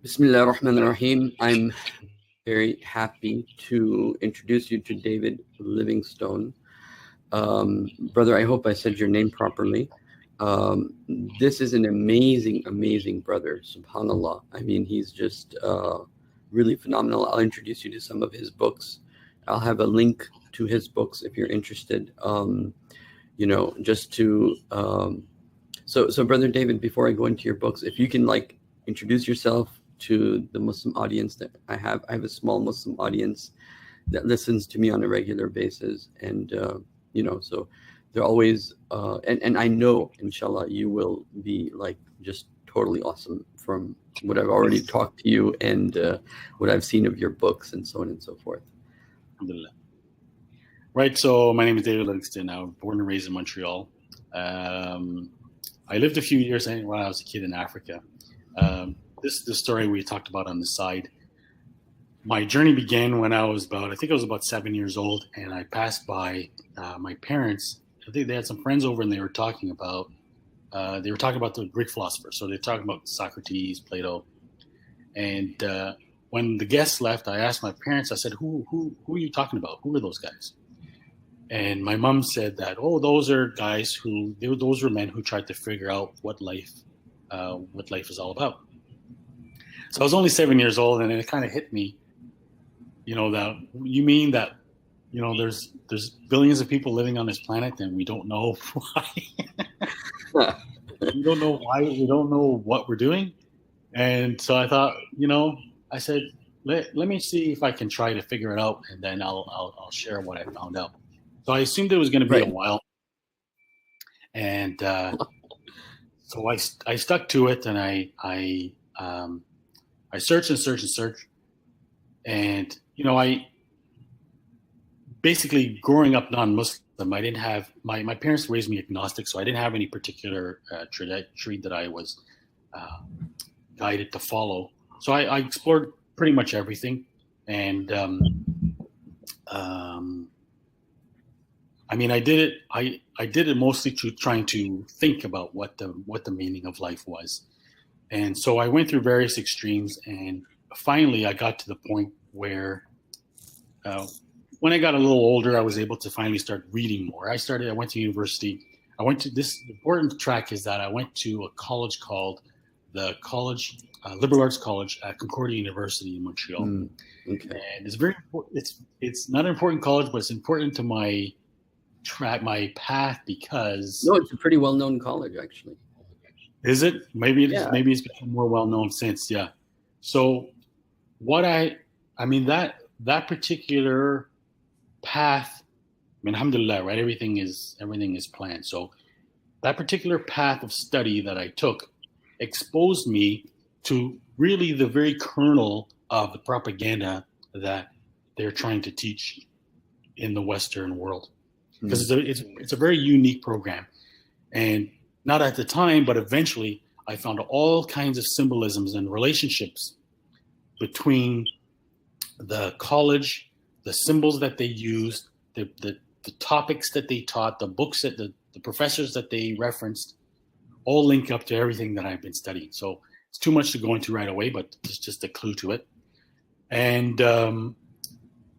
Bismillah ar-Rahman ar-Rahim. I'm very happy to introduce you to David Livingstone. Brother, I hope I said your name properly. Um, this is an amazing brother, subhanAllah. I mean, he's just really phenomenal. I'll introduce you to some of his books. I'll have a link to his books if you're interested. Just to so Brother David, before I go into your books, if you can introduce yourself to the Muslim audience that I have a small Muslim audience that listens to me on a regular basis, and so they're always and I know inshallah you will be just totally awesome from what I've already talked to you and what I've seen of your books and so on and so forth. Alhamdulillah. Right, so my name is David Livingstone. I was born and raised in Montreal. I lived a few years when I was a kid in Africa. This story we talked about on the side. My journey began when I was about 7 years old, and I passed by my parents. I think they had some friends over, and they were talking about the Greek philosophers. So they're talking about Socrates, Plato, and when the guests left, I asked my parents. I said, "Who are you talking about? Who are those guys?" And my mom said that, those are guys those were men who tried to figure out what life is all about. So I was only 7 years old, and it kind of hit me, that you mean that, there's billions of people living on this planet, and we don't know why. We don't know why. We don't know what we're doing. And so I thought, I said, let me see if I can try to figure it out, and then I'll share what I found out. So I assumed it was going to be a while, and so I stuck to it, and I searched and searched and searched, and I basically, growing up non-Muslim, I didn't have my parents raised me agnostic, so I didn't have any particular trajectory that I was guided to follow. So I explored pretty much everything, and I did it. I did it mostly to trying to think about what the meaning of life was, and so I went through various extremes, and finally I got to the point where, when I got a little older, I was able to finally start reading more. I went to university. I went to this important track is that I went to a college called the Liberal Arts College at Concordia University in Montreal. Okay. And it's very important. It's not an important college, but it's important to my path because it's a pretty well-known college, actually. Is it? Maybe it's become more well-known since. Yeah. So that particular path, alhamdulillah, right? Everything is planned. So that particular path of study that I took exposed me to really the very kernel of the propaganda that they're trying to teach in the Western world. Because it's a very unique program. And not at the time, but eventually I found all kinds of symbolisms and relationships between the college, the symbols that they used, the topics that they taught, the books that the professors that they referenced, all link up to everything that I've been studying. So it's too much to go into right away, but it's just a clue to it. And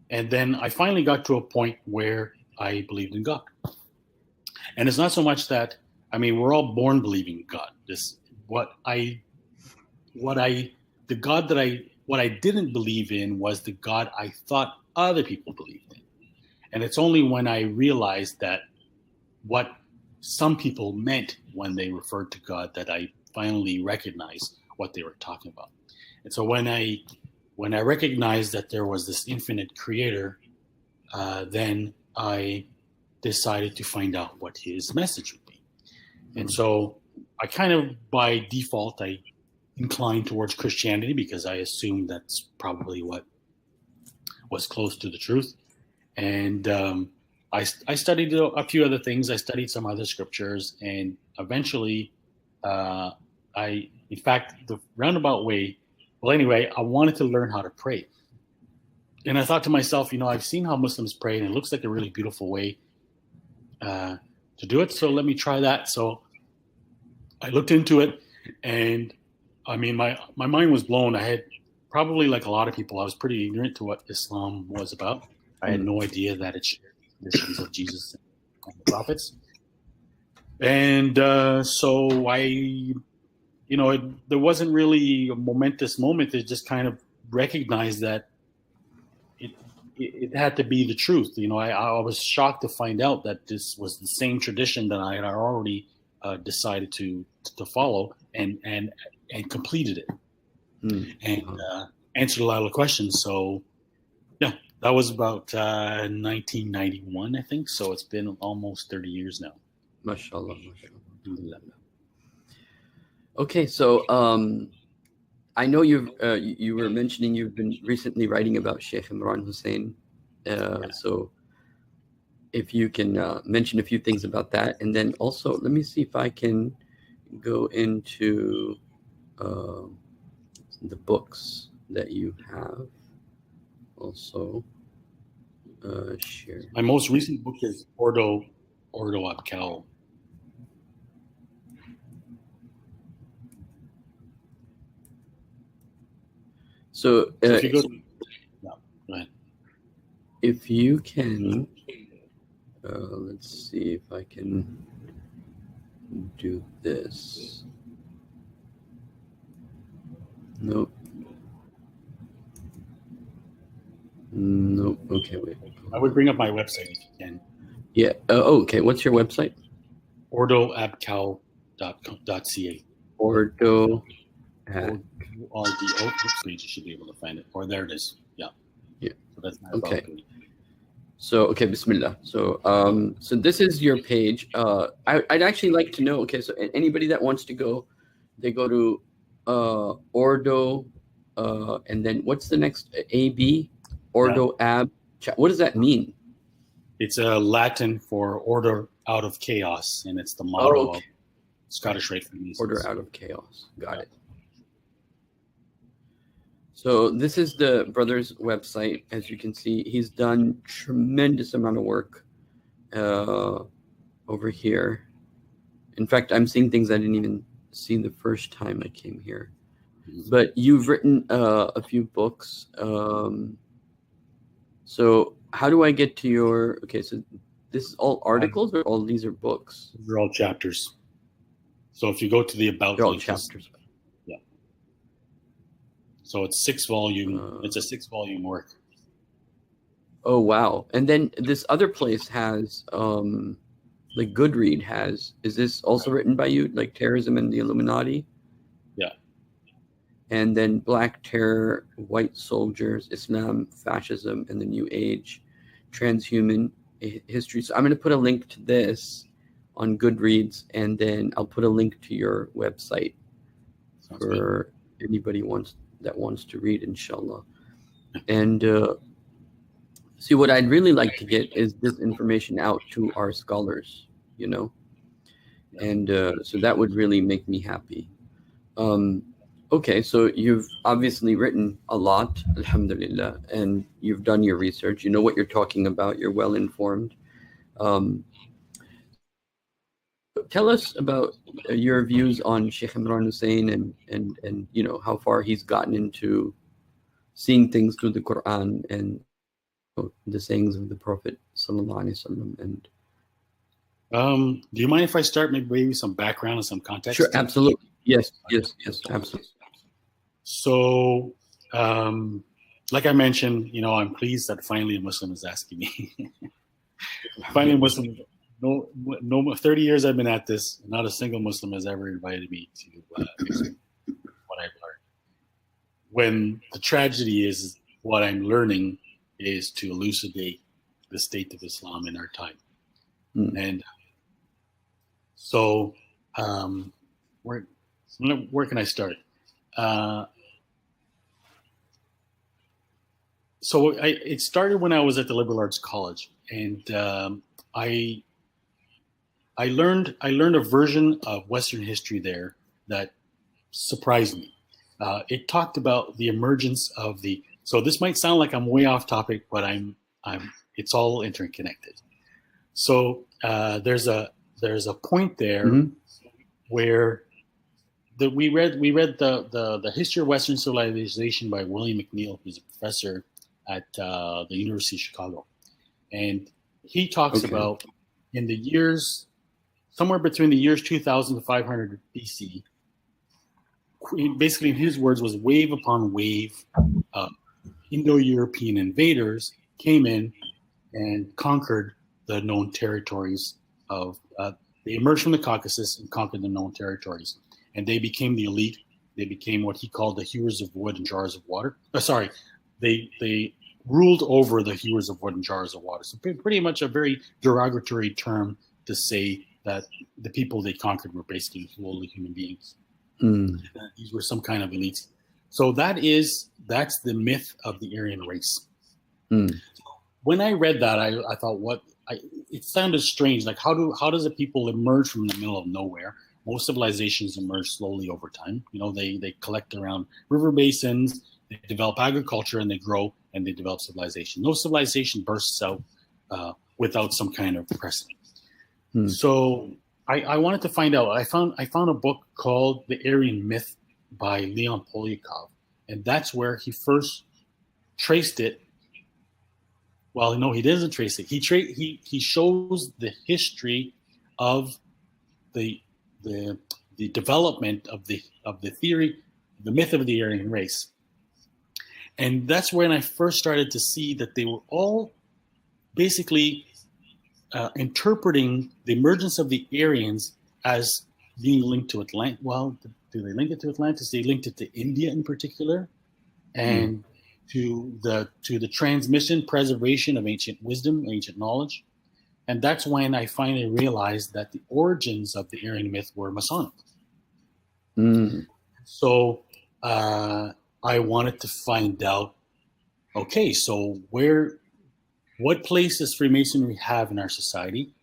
then I finally got to a point where I believed in God. And it's not so much that, we're all born believing in God. What I didn't believe in was the God I thought other people believed in. And it's only when I realized that what some people meant when they referred to God that I finally recognized what they were talking about. And so when I recognized that there was this infinite creator, then I decided to find out what his message would be. And so I kind of by default, I inclined towards Christianity because I assumed that's probably what was close to the truth. And I studied a few other things. I studied some other scriptures, and eventually the roundabout way, I wanted to learn how to pray. And I thought to myself, I've seen how Muslims pray, and it looks like a really beautiful way to do it. So let me try that. So I looked into it, and I mean, my mind was blown. I had probably, like a lot of people, I was pretty ignorant to what Islam was about. I had no idea that it shared the traditions of Jesus and the prophets. And so there wasn't really a momentous moment to just kind of recognize that it, it had to be the truth. I was shocked to find out that this was the same tradition that I had already decided to follow and completed it and answered a lot of questions. So yeah, that was about 1991, I think. So it's been almost 30 years now. MashaAllah, MashaAllah. Okay, so I know you were mentioning you've been recently writing about Sheikh Imran Hussein. So if you can mention a few things about that, and then also let me see if I can go into the books that you have. Also, share. My most recent book is Ordo Abcal. So if you go, go ahead. If you can, let's see if I can do this. Nope. Nope. Okay, wait. I would bring up my website if you can. Yeah. Okay. What's your website? ordoabcal.ca. Ordo. O-R-D-O. Oops, you should be able to find it. Or there it is. Yeah. Yeah. So that's my Okay. balcony. So okay, Bismillah. So so this is your page. I'd actually like to know. Okay, so anybody that wants to go, they go to Ordo, and then what's the next AB? Ordo Ab. What does that mean? It's Latin for order out of chaos, and it's the motto of Scottish Rite Freemasons. Order out of chaos. Got it. So this is the brother's website. As you can see, he's done tremendous amount of work over here. In fact, I'm seeing things I didn't even see the first time I came here. But you've written a few books. So how do I get to your? Okay, so this is all articles, or all these are books? They're all chapters. So if you go to the about, they're all chapters. Yeah. So it's 6-volume. It's a 6-volume work. Oh wow! And then this other place has, like Goodread has. Is this also written by you, like Terrorism and the Illuminati? Yeah. And then Black Terror, White Soldiers, Islam, Fascism, and the New Age, Transhuman History. So I'm going to put a link to this on Goodreads, and then I'll put a link to your website for anybody that wants to read, inshallah. And see, what I'd really like to get is this information out to our scholars, and so that would really make me happy. Okay, so you've obviously written a lot, alhamdulillah, and you've done your research. You know what you're talking about. You're well informed. Tell us about your views on Sheikh Imran Hussein and how far he's gotten into seeing things through the Quran and the sayings of the Prophet sallallahu alaihi wasallam. And do you mind if I start maybe some background and some context? Sure, absolutely. Yes, absolutely. So, like I mentioned, I'm pleased that finally a Muslim is asking me. Finally a Muslim. No, 30 years I've been at this, not a single Muslim has ever invited me to explain what I've learned. When the tragedy is, what I'm learning is to elucidate the state of Islam in our time. And so, where can I start? So it started when I was at the Liberal Arts College, and I learned a version of Western history there that surprised me. It talked about the emergence of the. So this might sound like I'm way off topic, but it's all interconnected. So there's a point there where we read the History of Western Civilization by William McNeill, who's a professor at the University of Chicago, and he talks Okay. about in the years somewhere between the years 2000 to 500 BC. Basically, in his words, was wave upon wave. Indo-European invaders came in and conquered the known territories of. They emerged from the Caucasus and conquered the known territories, and they became the elite. They became what he called the hewers of wood and jars of water. They ruled over the hewers of wood and jars of water. So pretty much a very derogatory term to say that the people they conquered were basically lowly human beings. These were some kind of elites. So that's the myth of the Aryan race. When I read that, I thought, it sounded strange. Like how does a people emerge from the middle of nowhere? Most civilizations emerge slowly over time. They collect around river basins, they develop agriculture, and they grow, and they develop civilization. No civilization bursts out without some kind of precedent. So I wanted to find out. I found a book called The Aryan Myth by Leon Poliakov, and that's where he first traced it. Well, no, he doesn't trace it. He shows the history of the development of the theory, the myth of the Aryan race, and that's when I first started to see that they were all basically interpreting the emergence of the Aryans as being linked to Atlantis. Well, do they link it to Atlantis? They linked it to India in particular, and to the transmission, preservation of ancient wisdom, ancient knowledge. And that's when I finally realized that the origins of the Aryan myth were Masonic. So I wanted to find out, okay, so what place does Freemasonry have in our society?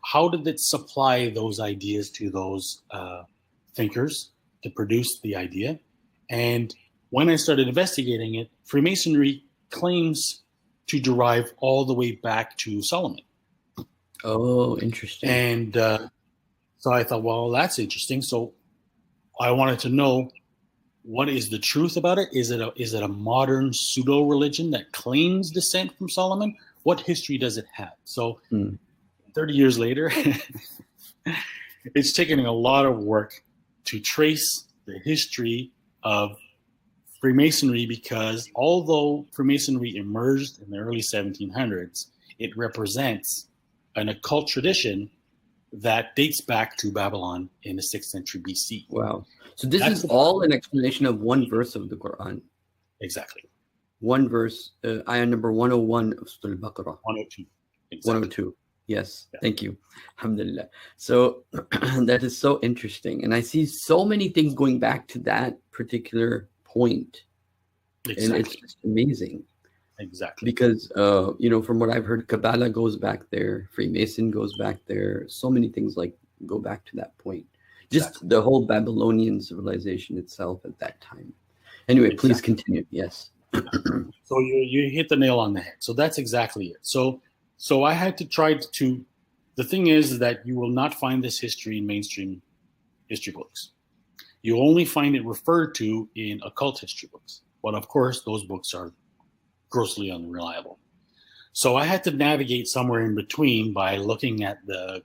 How did it supply those ideas to those thinkers to produce the idea? And when I started investigating it, Freemasonry claims to derive all the way back to Solomon. Oh, interesting. And so I thought, well, that's interesting. So I wanted to know, what is the truth about it? Is it a modern pseudo religion that claims descent from Solomon? What history does it have? So 30 years later, it's taken a lot of work to trace the history of Freemasonry, because although Freemasonry emerged in the early 1700s, it represents an occult tradition that dates back to Babylon in the 6th century BC. Wow. So this is all an explanation of one verse of the Quran. Exactly. One verse, ayah number 101 of Surah Al-Baqarah. 102. Exactly. 102. Yes. Yeah. Thank you. Alhamdulillah. So that is so interesting. And I see so many things going back to that particular point. Exactly. And it's just amazing. Exactly. Because, from what I've heard, Kabbalah goes back there. Freemason goes back there. So many things go back to that point. Just the whole Babylonian civilization itself at that time. Anyway, please continue. Yes. So you hit the nail on the head. So that's exactly it. So I had to try to. The thing is that you will not find this history in mainstream history books. You'll only find it referred to in occult history books. But of course, those books are grossly unreliable. So I had to navigate somewhere in between by looking at the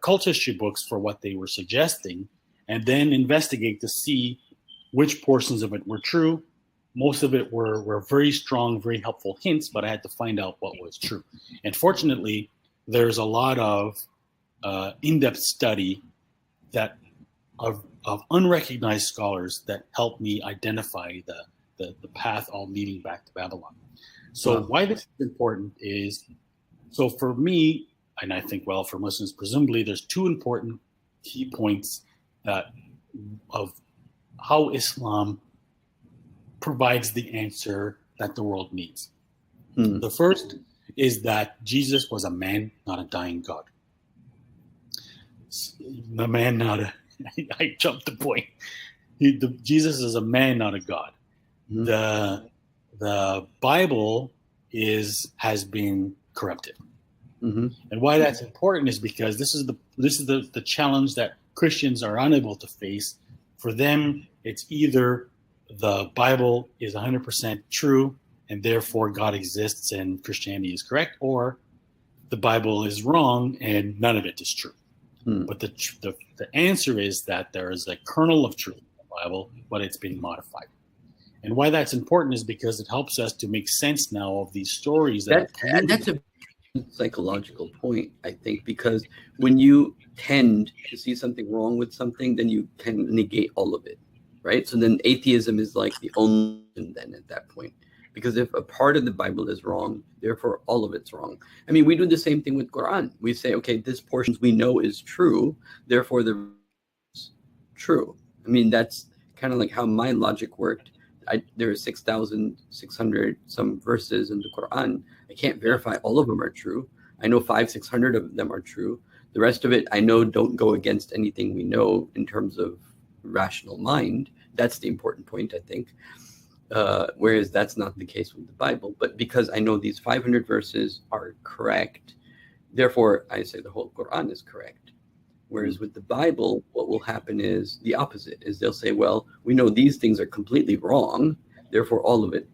cult history books for what they were suggesting, and then investigate to see which portions of it were true. Most of it were very strong, very helpful hints, but I had to find out what was true. And fortunately, there's a lot of in-depth study that of unrecognized scholars that helped me identify the path all leading back to Babylon. So why this is important is, so for me, and I think, well, for Muslims, presumably, there's two important key points of how Islam provides the answer that the world needs. The first is that Jesus was a man, not a dying God. The man, not a... I jumped the point. Jesus is a man, not a God. The Bible has been corrupted. And why that's important is because this is the challenge that Christians are unable to face. For them, it's either the Bible is 100% true and therefore God exists and Christianity is correct, or the Bible is wrong and none of it is true. But the answer is that there is a kernel of truth in the Bible, but it's been modified. And why that's important is because it helps us to make sense now of these stories that's a psychological point, I think, because when you tend to see something wrong with something, then you can negate all of it, right? So then atheism is like the only then at that point. Because if a part of the Bible is wrong, therefore all of it's wrong. I mean, we do the same thing with Quran. We say, okay, this portion we know is true, therefore the is true. I mean, that's kind of like how my logic worked. There are 6,600 some verses in the Quran. I can't verify all of them are true. I know 500-600 of them are true. The rest of it, I know, don't go against anything we know in terms of rational mind. That's the important point, I think. Whereas that's not the case with the Bible. But because I know these 500 verses are correct, therefore I say the whole Quran is correct. Whereas with the Bible, what will happen is the opposite, is they'll say, well, we know these things are completely wrong, therefore all of it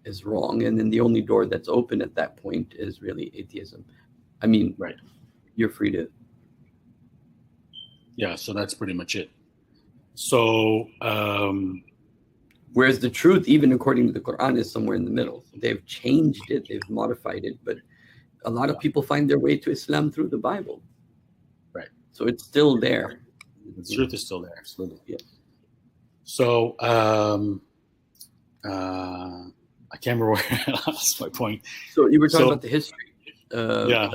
is wrong. And then the only door that's open at that point is really atheism. I mean, right. You're free to. Yeah, so that's pretty much it. So, whereas the truth, even according to the Quran, is somewhere in the middle. They've changed it, they've modified it, but a lot of people find their way to Islam through the Bible. Right. So it's still there. The truth is still there, absolutely. Yeah. So, I can't remember where I lost my point. So you were talking about the history. Yeah.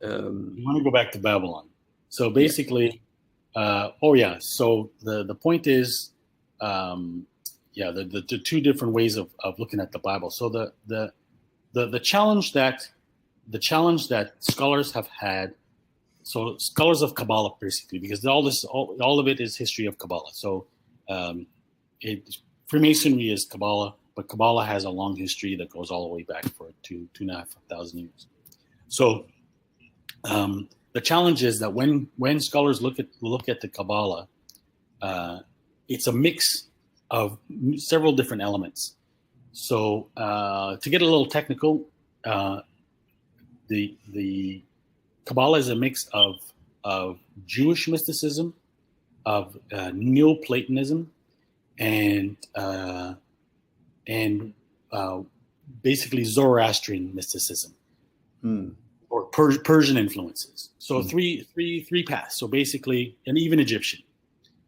You want to go back to Babylon. So basically, so the point is, the two different ways of looking at the Bible. So the challenge that scholars have had, so scholars of Kabbalah basically, because all of it is history of Kabbalah. So Freemasonry is Kabbalah, but Kabbalah has a long history that goes all the way back for 2,500 years. So the challenge is that when scholars look at the Kabbalah, it's a mix of several different elements. So to get a little technical, the Kabbalah is a mix of Jewish mysticism, of Neoplatonism, and basically Zoroastrian mysticism. Or Persian influences. So three paths. So basically, and even Egyptian.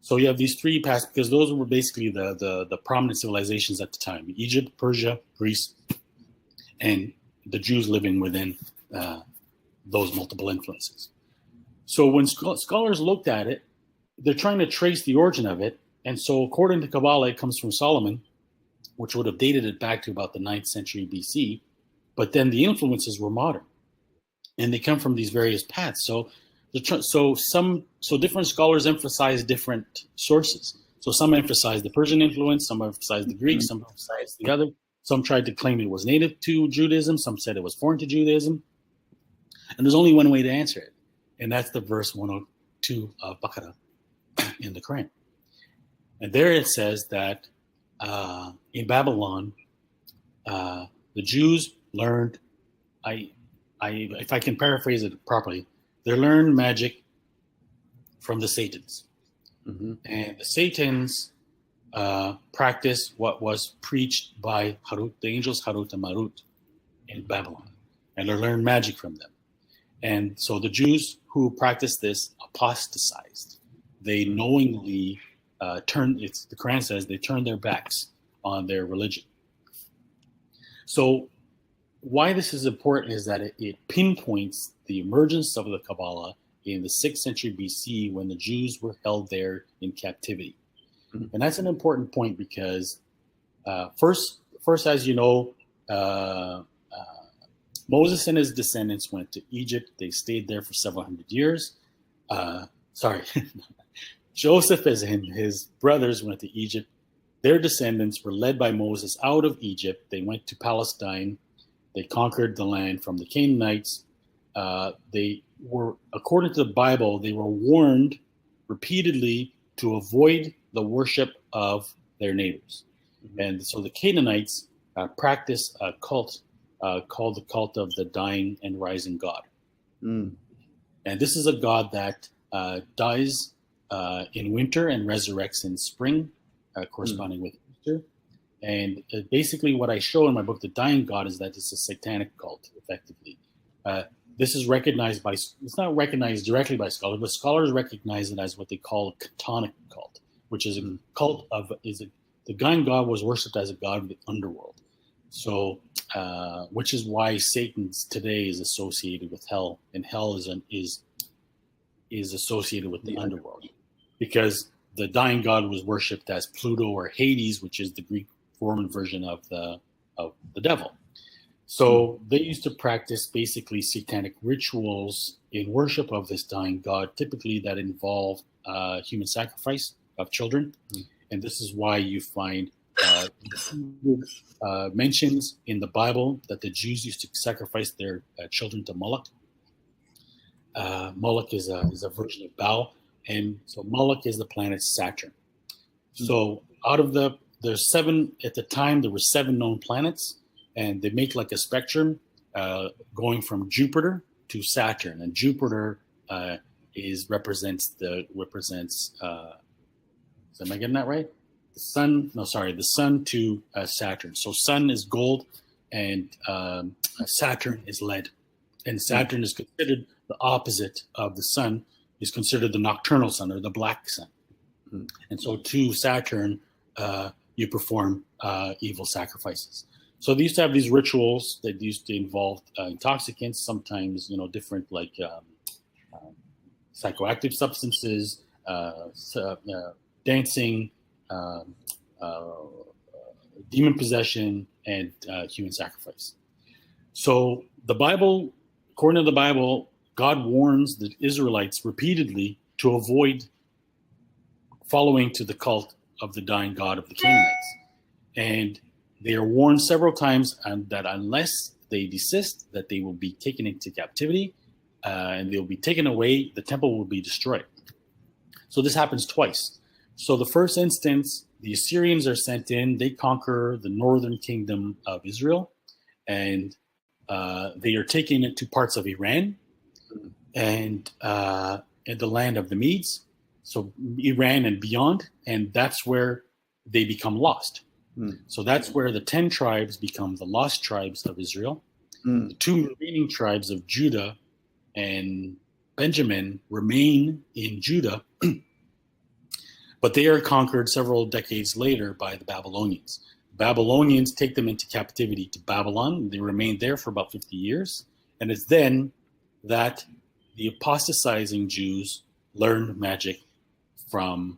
So you have these three paths because those were basically the prominent civilizations at the time: Egypt, Persia, Greece, and the Jews living within those multiple influences. So when scholars looked at it, they're trying to trace the origin of it. And so according to Kabbalah, it comes from Solomon, which would have dated it back to about the 9th century BC. But then the influences were modern. And they come from these various paths. So different scholars emphasize different sources. So some emphasize the Persian influence, some emphasize the Greek, some emphasize the other. Some tried to claim it was native to Judaism, some said it was foreign to Judaism. And there's only one way to answer it, and that's the verse 102 of Baqarah in the Quran. And there it says that in Babylon, the Jews learned, if I can paraphrase it properly, they learned magic from the Satans. Mm-hmm. And the Satans practiced what was preached by Harut, the angels Harut and Marut in Babylon. And they learned magic from them. And so the Jews who practiced this apostatized. They knowingly the Quran says they turned their backs on their religion. So why this is important is that it pinpoints the emergence of the Kabbalah in the 6th century BC when the Jews were held there in captivity. Mm-hmm. And that's an important point because first, as you know, Moses and his descendants went to Egypt. They stayed there for several hundred years. Joseph and his brothers went to Egypt. Their descendants were led by Moses out of Egypt. They went to Palestine. They conquered the land from the Canaanites. They were, according to the Bible, they were warned repeatedly to avoid the worship of their neighbors. And so the Canaanites practice a cult called the cult of the dying and rising God. Mm. And this is a god that dies in winter and resurrects in spring, corresponding with Easter. And basically what I show in my book, The Dying God, is that it's a satanic cult, effectively. This is recognized by, it's not recognized directly by scholars, but scholars recognize it as what they call a chthonic cult, which is a cult of, the dying God was worshipped as a god of the underworld. So, which is why Satan today is associated with hell, and hell is associated with the underworld, because the dying god was worshipped as Pluto or Hades, which is the Greek Roman version of the devil. So they used to practice basically satanic rituals in worship of this dying god, typically that involve human sacrifice of children, and this is why you find mentions in the Bible that the Jews used to sacrifice their children to Moloch. Moloch is a version of Baal, and so Moloch is the planet Saturn. So out of there's 7 at the time. There were 7 known planets, and they make like a spectrum going from Jupiter to Saturn, and Jupiter represents. Am I getting that right? The sun to Saturn. So sun is gold, and Saturn is lead, and Saturn is considered the opposite of the sun, is considered the nocturnal sun or the black sun. And so to Saturn, you perform evil sacrifices. So they used to have these rituals that used to involve intoxicants, sometimes different like psychoactive substances, dancing, demon possession, and human sacrifice. So the Bible, according to the Bible, God warns the Israelites repeatedly to avoid following to the cult of the dying god of the Canaanites. And they are warned several times that unless they desist, that they will be taken into captivity and they'll be taken away, the temple will be destroyed. So this happens twice. So the first instance, the Assyrians are sent in, they conquer the northern kingdom of Israel, and they are taken into parts of Iran and the land of the Medes, so Iran and beyond, and that's where they become lost. So that's where the 10 tribes become the lost tribes of Israel. The 2 remaining tribes of Judah and Benjamin remain in Judah, but they are conquered several decades later by the Babylonians. The Babylonians take them into captivity to Babylon. They remain there for about 50 years. And it's then that the apostatizing Jews learn magic from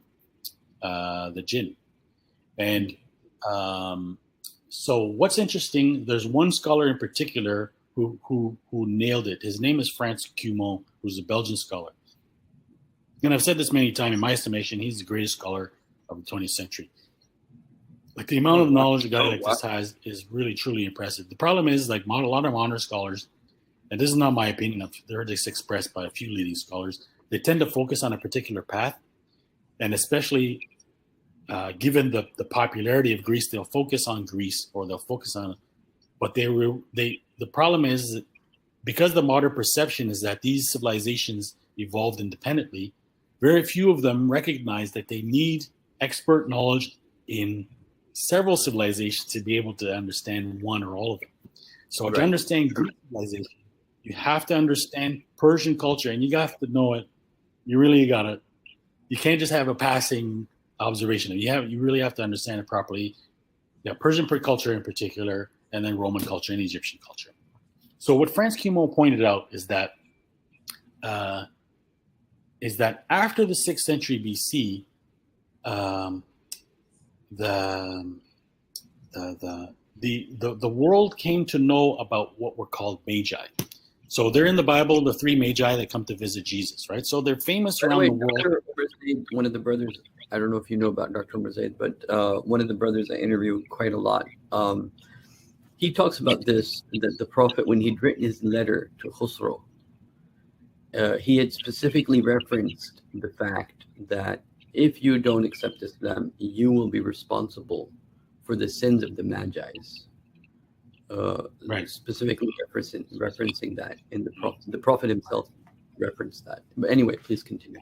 the jinn. And so what's interesting, there's one scholar in particular who nailed it. His name is Frans Cumont, who's a Belgian scholar. And I've said this many times, in my estimation, he's the greatest scholar of the 20th century. Like the amount of knowledge a guy like this has is really, truly impressive. The problem is, like a lot of honor scholars, and this is not my opinion, I've heard this expressed by a few leading scholars, they tend to focus on a particular path, and especially given the popularity of Greece, they'll focus on Greece, or they'll focus on, but the problem is that because the modern perception is that these civilizations evolved independently, very few of them recognize that they need expert knowledge in several civilizations to be able to understand one or all of them. So to understand Greek civilization, you have to understand Persian culture, and you have to know it. You really got to. You can't just have a passing observation. You really have to understand it properly. Yeah, Persian culture in particular, and then Roman culture and Egyptian culture. So what Frans Cumont pointed out is that after the 6th century BC, the world came to know about what were called Magi. So they're in the Bible, the 3 Magi that come to visit Jesus, right? So they're famous around the world. One of the brothers, I don't know if you know about Dr. Omar, but one of the brothers I interview quite a lot, he talks about this, that the prophet, when he'd written his letter to Khusro, he had specifically referenced the fact that if you don't accept Islam, you will be responsible for the sins of the Magi's. Uh, Right. Specifically referencing that in the Prophet himself referenced that. But anyway, please continue.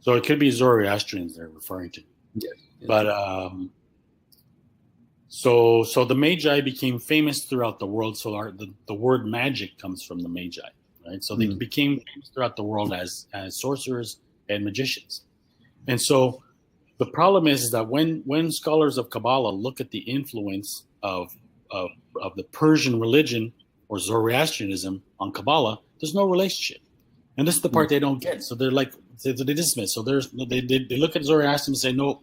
So it could be Zoroastrians they're referring to. Yes. Yes. But so the Magi became famous throughout the world. So the word magic comes from the Magi, right? So they became famous throughout the world as sorcerers and magicians. And so the problem is that when scholars of Kabbalah look at the influence of the Persian religion or Zoroastrianism on Kabbalah, there's no relationship. And this is the part they don't get. So they're like, they dismiss. So they look at Zoroastrianism and say, no,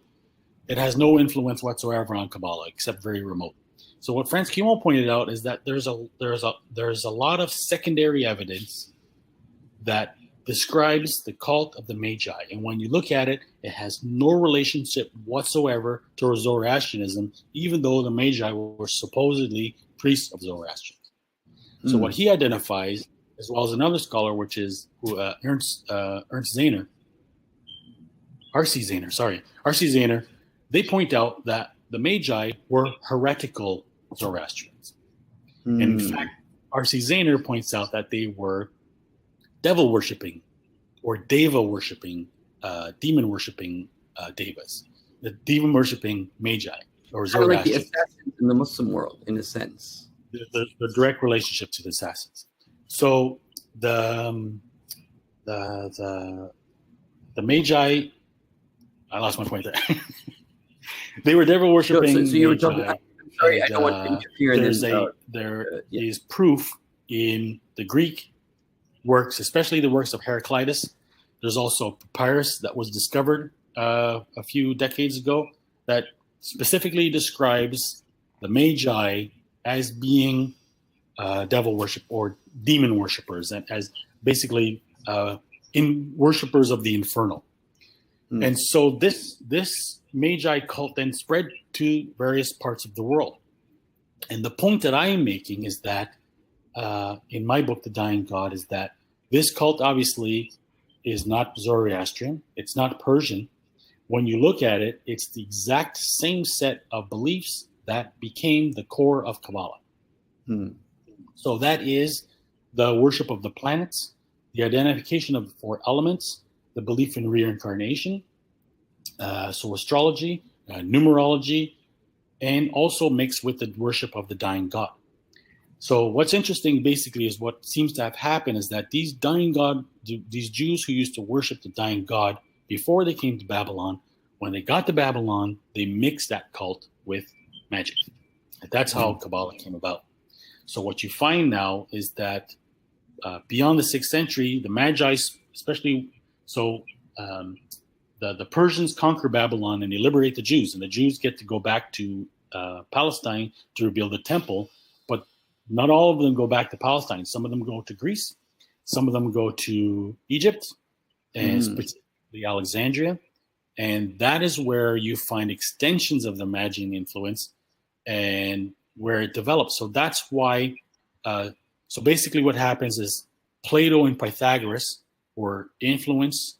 it has no influence whatsoever on Kabbalah, except very remote. So what Franz Kimel pointed out is that there's a lot of secondary evidence that describes the cult of the Magi. And when you look at it, it has no relationship whatsoever to Zoroastrianism, even though the Magi were supposedly priests of Zoroastrianism. So what he identifies, as well as another scholar, which is Ernst Zehner, R.C. Zehner, they point out that the Magi were heretical Zoroastrians. And in fact, R.C. Zehner points out that they were devil worshipping or deva worshipping, demon worshipping devas, the demon worshipping Magi or Zoroastrians. Like the assassins in the Muslim world, in a sense. The direct relationship to the assassins. So the Magi, I lost my point there. They were devil worshipping. So you were talking. I'm sorry, I don't want to interfere in this. There is proof in the Greek works, especially the works of Heraclitus. There's also a papyrus that was discovered a few decades ago that specifically describes the Magi as being devil worship or demon worshippers, and as basically worshippers of the infernal. And so this Magi cult then spread to various parts of the world. And the point that I am making is that in my book, The Dying God, is that this cult obviously is not Zoroastrian. It's not Persian. When you look at it, it's the exact same set of beliefs that became the core of Kabbalah. So that is the worship of the planets, the identification of the four elements, the belief in reincarnation, so astrology, numerology, and also mixed with the worship of the dying God. So what's interesting basically is what seems to have happened is that these Jews who used to worship the dying God before they came to Babylon, when they got to Babylon, they mixed that cult with magic. That's how Kabbalah came about. So what you find now is that beyond the 6th century, the Magi, especially, the Persians conquer Babylon and they liberate the Jews, and the Jews get to go back to Palestine to rebuild the temple. But not all of them go back to Palestine. Some of them go to Greece. Some of them go to Egypt, and specifically Alexandria. And that is where you find extensions of the Magian influence and where it develops. So that's why, so basically what happens is Plato and Pythagoras were influenced.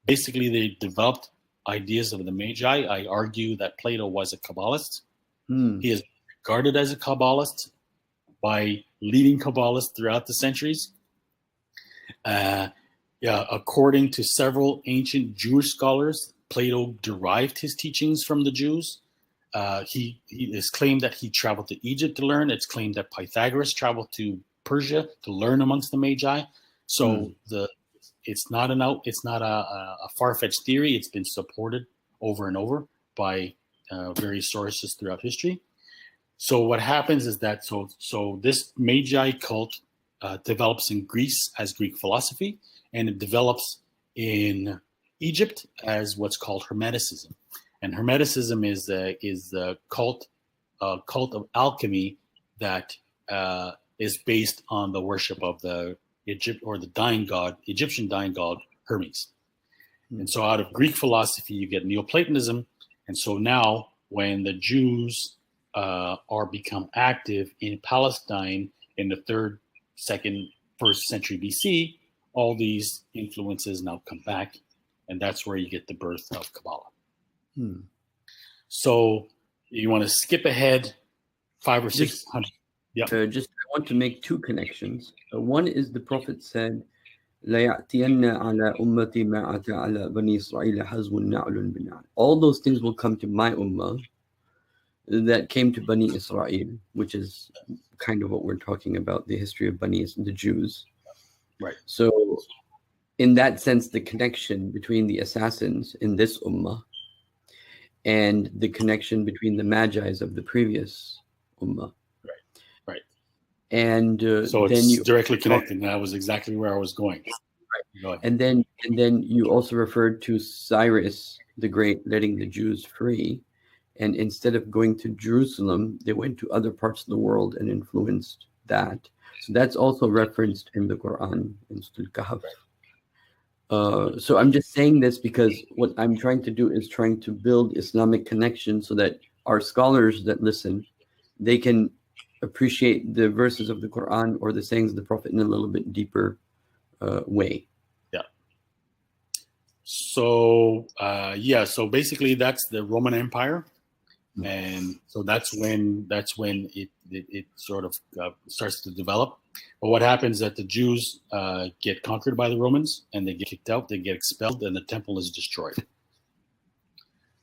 Basically, they developed ideas of the Magi. I argue that Plato was a Kabbalist. He is regarded as a Kabbalist by leading Kabbalists throughout the centuries. According to several ancient Jewish scholars, Plato derived his teachings from the Jews. He is claimed that he traveled to Egypt to learn. It's claimed that Pythagoras traveled to Persia to learn amongst the Magi. So it's not a far-fetched theory. It's been supported over and over by various sources throughout history. So what happens is that so this Magi cult develops in Greece as Greek philosophy, and it develops in Egypt as what's called Hermeticism. And Hermeticism is the cult of alchemy that is based on the worship of the Egyptian dying god Hermes. And so out of Greek philosophy, you get Neoplatonism. And so now when the Jews are become active in Palestine in the 3rd, 2nd, 1st century BC, all these influences now come back and that's where you get the birth of Kabbalah. Hmm. So you want to skip ahead 500 or 600. Yeah. Just I want to make two connections. One is the Prophet said, "لا يأتين على أمتي ما أتى على بني إسرائيل حزو نعل بنعل." All those things will come to my ummah that came to Bani Israel, which is kind of what we're talking about, the history of the Jews. Right. So in that sense, the connection between the assassins in this ummah and the connection between the Magi's of the previous ummah. Right. And so then it's you directly connected. That was exactly where I was going. Right. And then you also referred to Cyrus the Great letting the Jews free. And instead of going to Jerusalem, they went to other parts of the world and influenced that. So that's also referenced in the Quran, in Surah Al-Kahf. So I'm just saying this because what I'm trying to do is trying to build Islamic connection so that our scholars that listen, they can appreciate the verses of the Quran or the sayings of the Prophet in a little bit deeper way. Yeah. So so basically that's the Roman Empire. And so that's when it sort of starts to develop. But what happens is that the Jews get conquered by the Romans, and they get kicked out, they get expelled, and the temple is destroyed.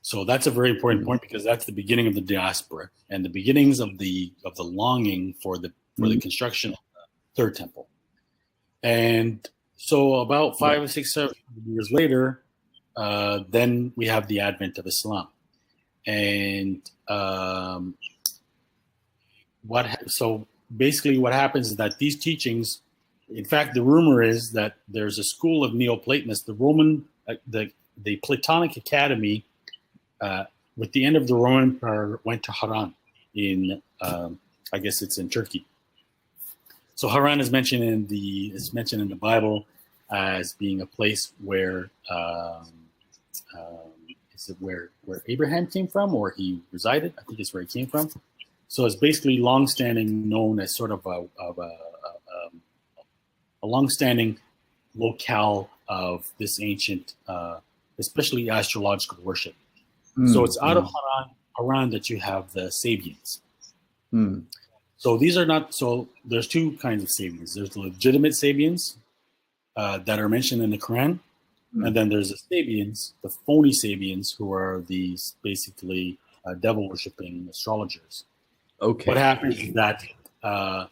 So that's a very important point, because that's the beginning of the diaspora and the beginnings of the longing for the construction of the third temple. And so about 5 or 6, 7 years later, then we have the advent of Islam. And so basically what happens is that these teachings, in fact, the rumor is that there's a school of Neoplatonists, the Roman, the Platonic Academy, with the end of the Roman Empire, went to Haran in, I guess it's in Turkey. So Haran is mentioned in the Bible as being a place where is it where Abraham came from, or he resided? I think it's where he came from. So it's basically long-standing, known as sort of a long-standing locale of this ancient, especially astrological worship. So it's out of Haran that you have the Sabians. So these are not, so there's two kinds of Sabians. There's the legitimate Sabians that are mentioned in the Quran. And then there's the Sabians, the phony Sabians, who are these basically devil-worshipping astrologers. Okay. What happens is that I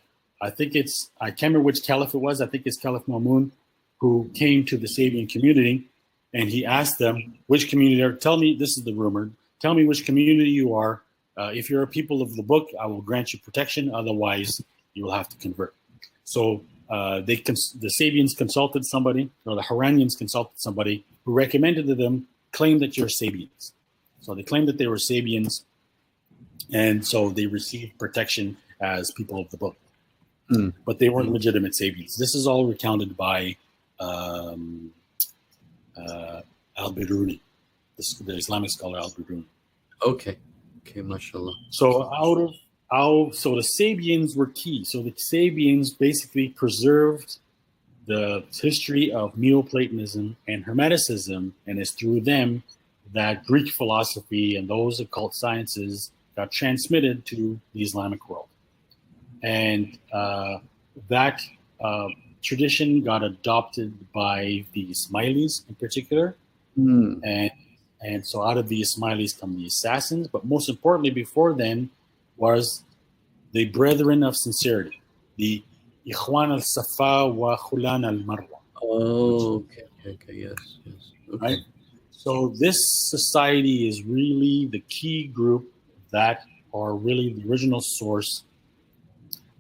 can't remember which caliph it was. I think it's Caliph Mamun, who came to the Sabian community, and he asked them, which community, tell me, this is the rumor, tell me which community you are. If you're a people of the book, I will grant you protection. Otherwise, you will have to convert. So the Sabians consulted somebody, or the Haranians consulted somebody who recommended to them, claim that you're Sabians. So they claimed that they were Sabians, and so they received protection as people of the book. But they weren't legitimate Sabians. This is all recounted by Al-Biruni, the Islamic scholar Al-Biruni. Okay, mashallah. So so the Sabians were key. So the Sabians basically preserved the history of Neoplatonism and Hermeticism, and it's through them that Greek philosophy and those occult sciences got transmitted to the Islamic world. And that tradition got adopted by the Ismailis in particular. And so out of the Ismailis come the assassins, but most importantly before then was the Brethren of Sincerity, the Ikhwan al-Safa wa Khulan al-Marwa. Oh, okay, yes. Okay. Right? So this society is really the key group that are really the original source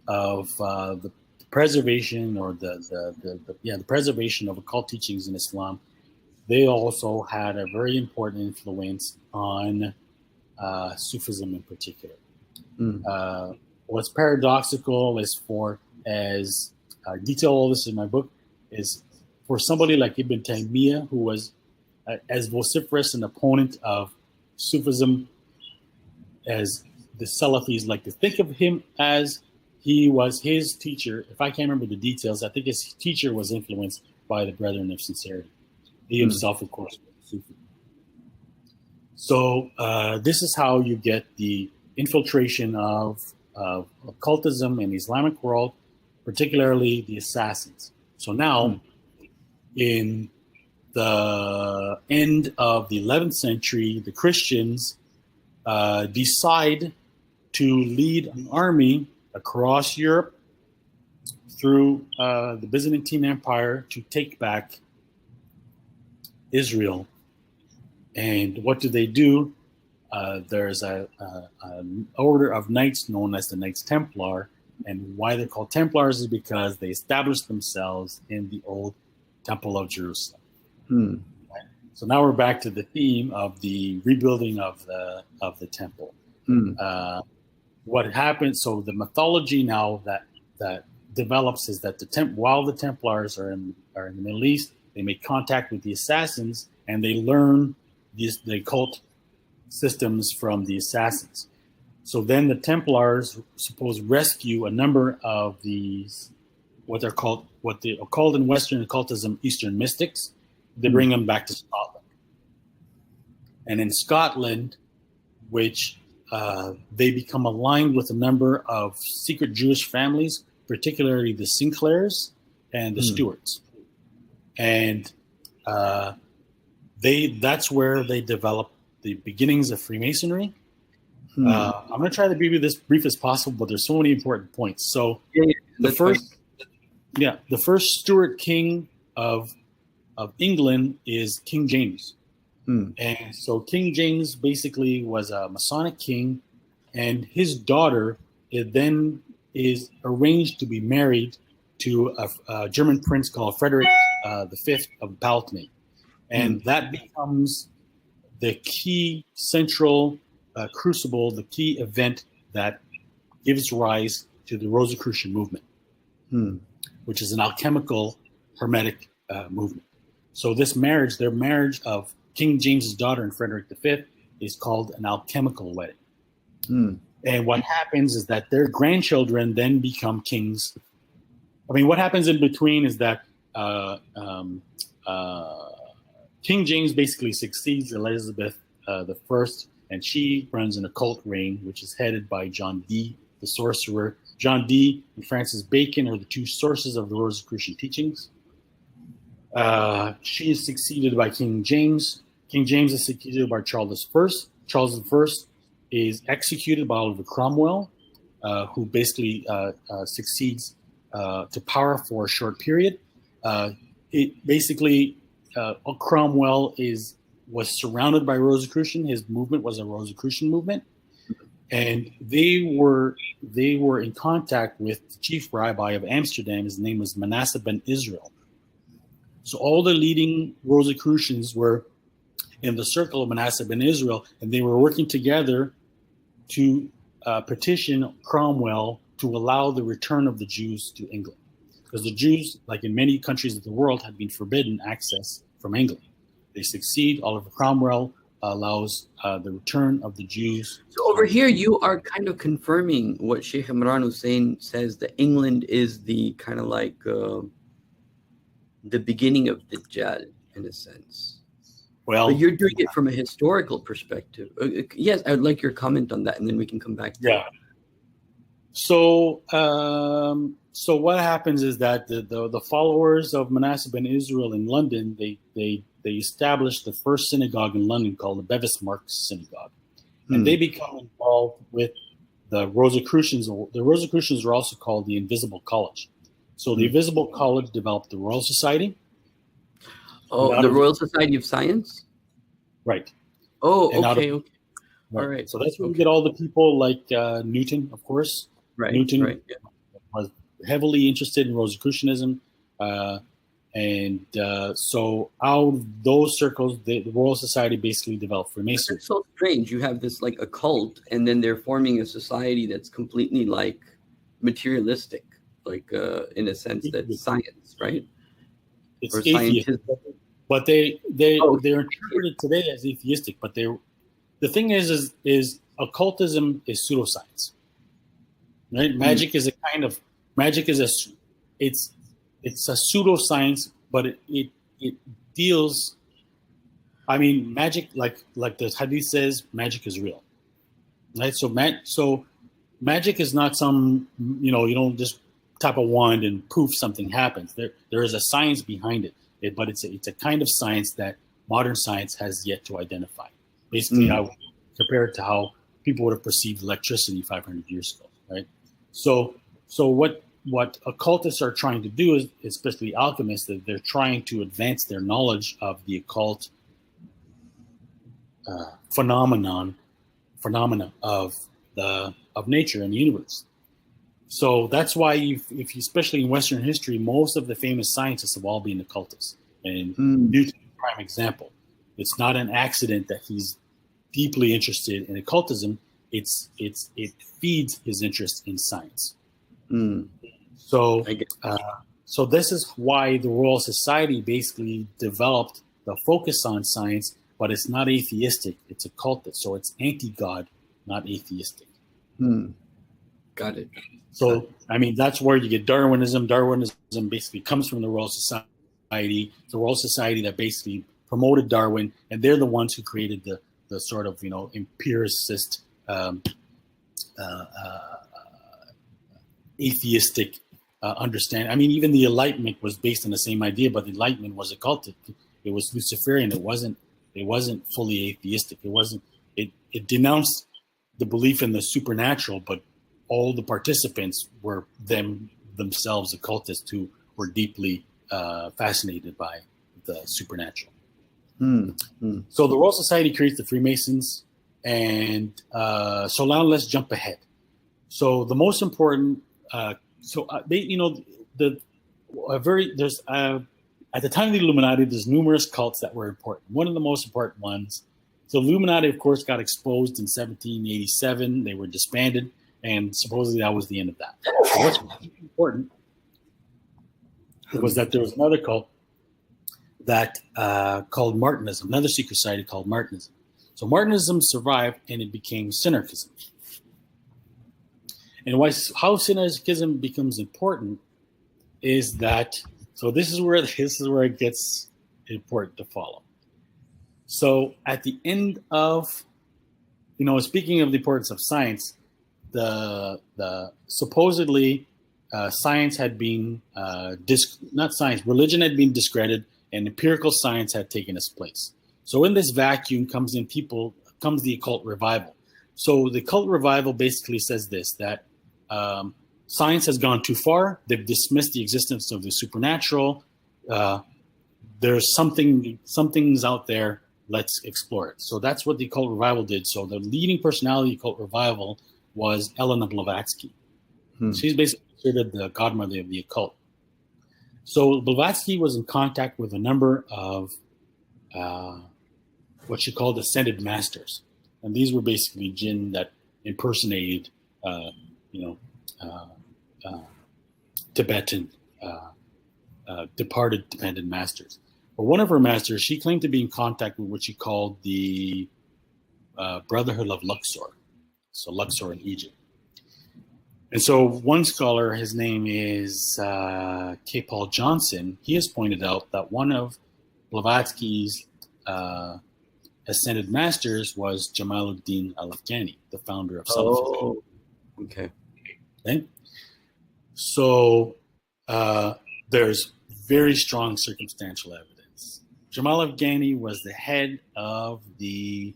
of the preservation, or the preservation of occult teachings in Islam. They also had a very important influence on Sufism in particular. What's paradoxical is as I detail all this in my book, is for somebody like Ibn Taymiyyah, who was as vociferous an opponent of Sufism as the Salafis like to think of him as, he was his teacher. If I can't remember the details, I think his teacher was influenced by the Brethren of Sincerity. He himself, of course, was a Sufi. So this is how you get the infiltration of occultism in the Islamic world, particularly the assassins. So now, in the end of the 11th century, the Christians decide to lead an army across Europe through the Byzantine Empire to take back Israel. And what do? There's an order of knights known as the Knights Templar. And why they're called Templars is because they established themselves in the old Temple of Jerusalem. Right? So now we're back to the theme of the rebuilding of the temple. What happens? So the mythology now that develops is that while the Templars are in the Middle East, they make contact with the assassins and they learn the occult systems from the assassins. So then the Templars suppose rescue a number of these what they are called in Western occultism Eastern mystics. They bring them back to Scotland, and in Scotland, which they become aligned with a number of secret Jewish families, particularly the Sinclairs and the Stuarts, and that's where they develop the beginnings of Freemasonry. I'm going to try to be this brief as possible, but there's so many important points. So the first Stuart king of England is King James. And so King James basically was a Masonic king, and his daughter then is arranged to be married to a German prince called Frederick V of Palatinate. And that becomes the key central crucible, the key event that gives rise to the Rosicrucian movement, which is an alchemical hermetic movement. So this marriage, their marriage of King James's daughter and Frederick V, is called an alchemical wedding. And what happens is that their grandchildren then become kings. I mean, what happens in between is that King James basically succeeds Elizabeth I, and she runs an occult reign, which is headed by John Dee, the sorcerer. John Dee and Francis Bacon are the two sources of the Rosicrucian teachings. She is succeeded by King James. King James is succeeded by Charles I. Charles I is executed by Oliver Cromwell, who basically succeeds to power for a short period. Cromwell was surrounded by Rosicrucian. His movement was a Rosicrucian movement, and they were in contact with the chief rabbi of Amsterdam. His name was Manasseh ben Israel. So all the leading Rosicrucians were in the circle of Manasseh ben Israel, and they were working together to petition Cromwell to allow the return of the Jews to England. Because the Jews, like in many countries of the world, had been forbidden access from England. They succeed. Oliver Cromwell allows the return of the Jews. So over here, you are kind of confirming what Sheikh Imran Hussein says, that England is the kind of like the beginning of Dajjal, in a sense. Well, but you're doing it from a historical perspective. Yes, I would like your comment on that, and then we can come back to it. So what happens is that the followers of Manasseh ben Israel in London, they established the first synagogue in London called the Bevis Marks Synagogue, and they become involved with the Rosicrucians. The Rosicrucians are also called the Invisible College. So the Invisible College developed the Royal Society. Oh, the Royal Society of Science? Right. Oh, okay. Right. All right. So that's where we get all the people like Newton, of course. Right. Newton was heavily interested in Rosicrucianism. So out of those circles, the Royal Society basically developed Freemasonry. It's so strange. You have this like a cult, and then they're forming a society that's completely like materialistic, like in a sense that's science, right? It's atheistic, but they're interpreted today as atheistic. But the thing is occultism is pseudoscience, right? Magic is it's a pseudoscience, but it deals I mean, magic, like the hadith says, magic is real, right? So magic is not some, you don't just tap a wand and poof, something happens. There is a science behind it, but it's a kind of science that modern science has yet to identify. Basically, I would compare it to how people would have perceived electricity 500 years ago, right? So what occultists are trying to do is, especially alchemists, that they're trying to advance their knowledge of the occult phenomena of nature and the universe. So that's why, if you, especially in Western history, most of the famous scientists have all been occultists. And Newton is a prime example. It's not an accident that he's deeply interested in occultism. It feeds his interest in science. So this is why the Royal Society basically developed the focus on science, but it's not atheistic. It's occultist. So it's anti-God, not atheistic. Got it. So, I mean, that's where you get Darwinism. Darwinism basically comes from the Royal Society. The Royal Society that basically promoted Darwin, and they're the ones who created the sort of, empiricist, atheistic understanding. I mean, even the Enlightenment was based on the same idea, but the Enlightenment was occultic. It was Luciferian. It wasn't fully atheistic. It denounced the belief in the supernatural, but all the participants were themselves occultists who were deeply fascinated by the supernatural. So the Royal Society creates the Freemasons, and so now let's jump ahead. So the most important, there's at the time of the Illuminati, there's numerous cults that were important. One of the most important ones. So the Illuminati, of course, got exposed in 1787. They were disbanded, and supposedly that was the end of that. What's important was that there was another cult that called Martinism, another secret society called Martinism. So Martinism survived, and it became Synergism. And how Synergism becomes important is that, so this is where it gets important to follow. So at the end of, speaking of the importance of science, the supposedly science had been religion had been discredited, and empirical science had taken its place. So in this vacuum comes the occult revival. So the occult revival basically says this, that science has gone too far. They've dismissed the existence of the supernatural. There's something's out there. Let's explore it. So that's what the occult revival did. So the leading personality of the occult revival was Elena Blavatsky. She's basically considered the godmother of the occult. So Blavatsky was in contact with a number of what she called ascended masters. And these were basically jinn that impersonated, Tibetan, departed Tibetan masters. But one of her masters, she claimed to be in contact with what she called the Brotherhood of Luxor. So Luxor in Egypt. And so one scholar, his name is K. Paul Johnson, he has pointed out that one of Blavatsky's ascended masters was Jamaluddin al-Afghani, the founder of Salafism. Oh, okay. So there's very strong circumstantial evidence. Jamal Afghani was the head of the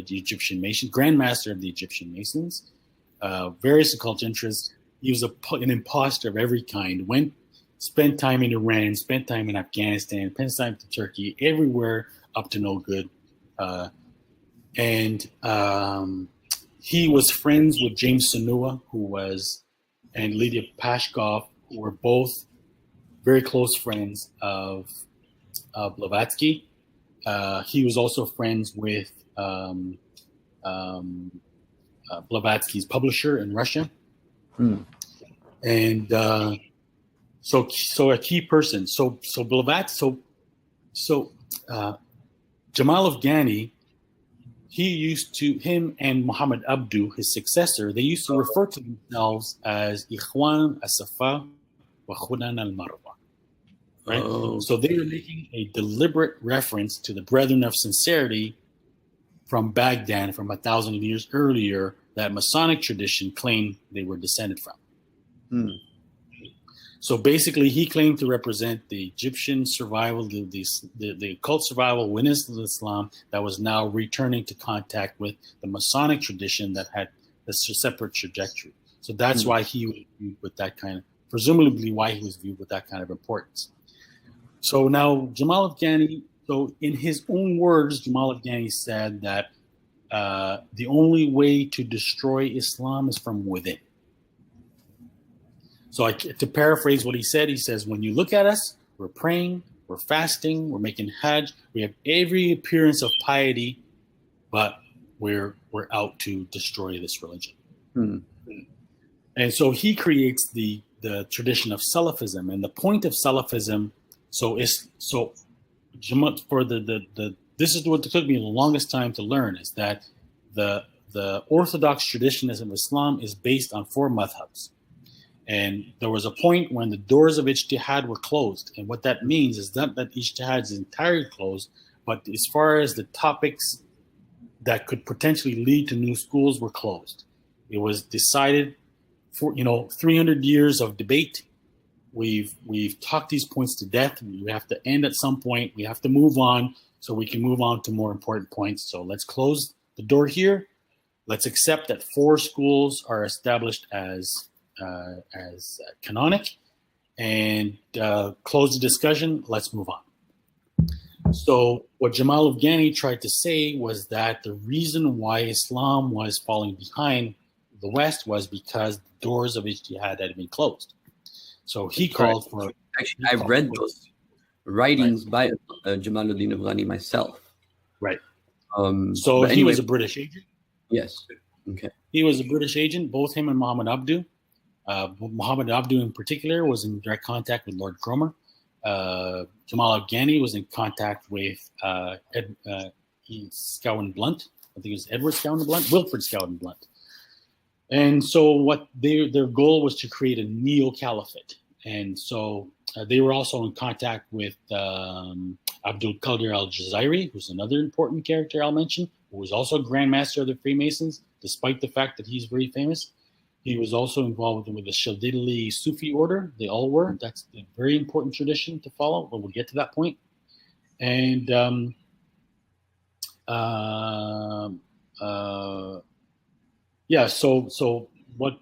Egyptian Masons, Grand Master of the Egyptian Masons, various occult interests. He was an imposter of every kind. Spent time in Iran, spent time in Afghanistan, spent time in Turkey, everywhere up to no good. And he was friends with James Sunua, and Lydia Pashkov, who were both very close friends of Blavatsky. He was also friends with Blavatsky's publisher in Russia. And so a key person. So Jamal Afghani, him and Muhammad Abdu, his successor, they used to refer to themselves as Ikhwan as-Safa wa Khudan al-Marwa. right? Oh. So they were making a deliberate reference to the Brethren of Sincerity from Baghdad from 1,000 years earlier that Masonic tradition claimed they were descended from. Hmm. So basically, he claimed to represent the Egyptian survival, the occult survival witness of Islam that was now returning to contact with the Masonic tradition that had a separate trajectory. So that's why he was viewed with that kind of, presumably why he was viewed with that kind of importance. So now Jamal Afghani, so in his own words, Jamal Afghani said that the only way to destroy Islam is from within. So to paraphrase what he says, when you look at us, we're praying, we're fasting, we're making hajj, we have every appearance of piety, but we're out to destroy this religion. Hmm. And so he creates the tradition of Salafism, and the point of Salafism. This is what took me the longest time to learn, is that the Orthodox tradition of Islam is based on 4 madhabs. And there was a point when the doors of ijtihad were closed. And what that means is not that ijtihad is entirely closed, but as far as the topics that could potentially lead to new schools were closed. It was decided for 300 years of debate. We've talked these points to death. We have to end at some point. We have to move on so we can move on to more important points. So let's close the door here. Let's accept that 4 schools are established as canonic, and close the discussion. Let's move on. So what Jamal Afghani tried to say was that the reason why Islam was falling behind the West was because the doors of ijtihad had been closed. So he called for... Actually, I've read those writings by Jamaluddin Afghani myself. Right. So he was a British agent? Yes. Okay. He was a British agent, both him and Muhammad Abdu. Muhammad Abdu in particular was in direct contact with Lord Cromer. Jamal Afghani was in contact with Scowen Blunt. I think it was Edward Scowen Blunt, Wilfred Scowen Blunt. And so what their goal was to create a neo-caliphate. And so they were also in contact with Abdul Qadir al-Jazairi, who's another important character I'll mention, who was also Grand Master of the Freemasons, despite the fact that he's very famous. He was also involved with the Shadili Sufi order. They all were. That's a very important tradition to follow, but we'll get to that point. And so what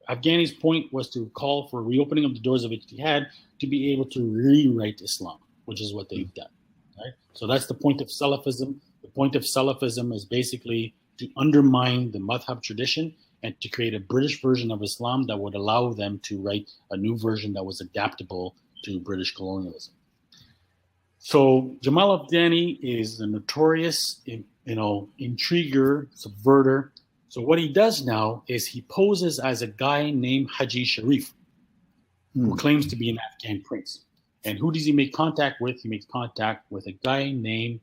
Afghani's point was to call for reopening of the doors of ijtihad to be able to rewrite Islam, which is what they've done. Right? So that's the point of Salafism. The point of Salafism is basically to undermine the madhab tradition and to create a British version of Islam that would allow them to write a new version that was adaptable to British colonialism. So Jamal Afghani is a notorious, intriguer, subverter. So what he does now is he poses as a guy named Haji Sharif, who claims to be an Afghan prince. And who does he make contact with? He makes contact with a guy named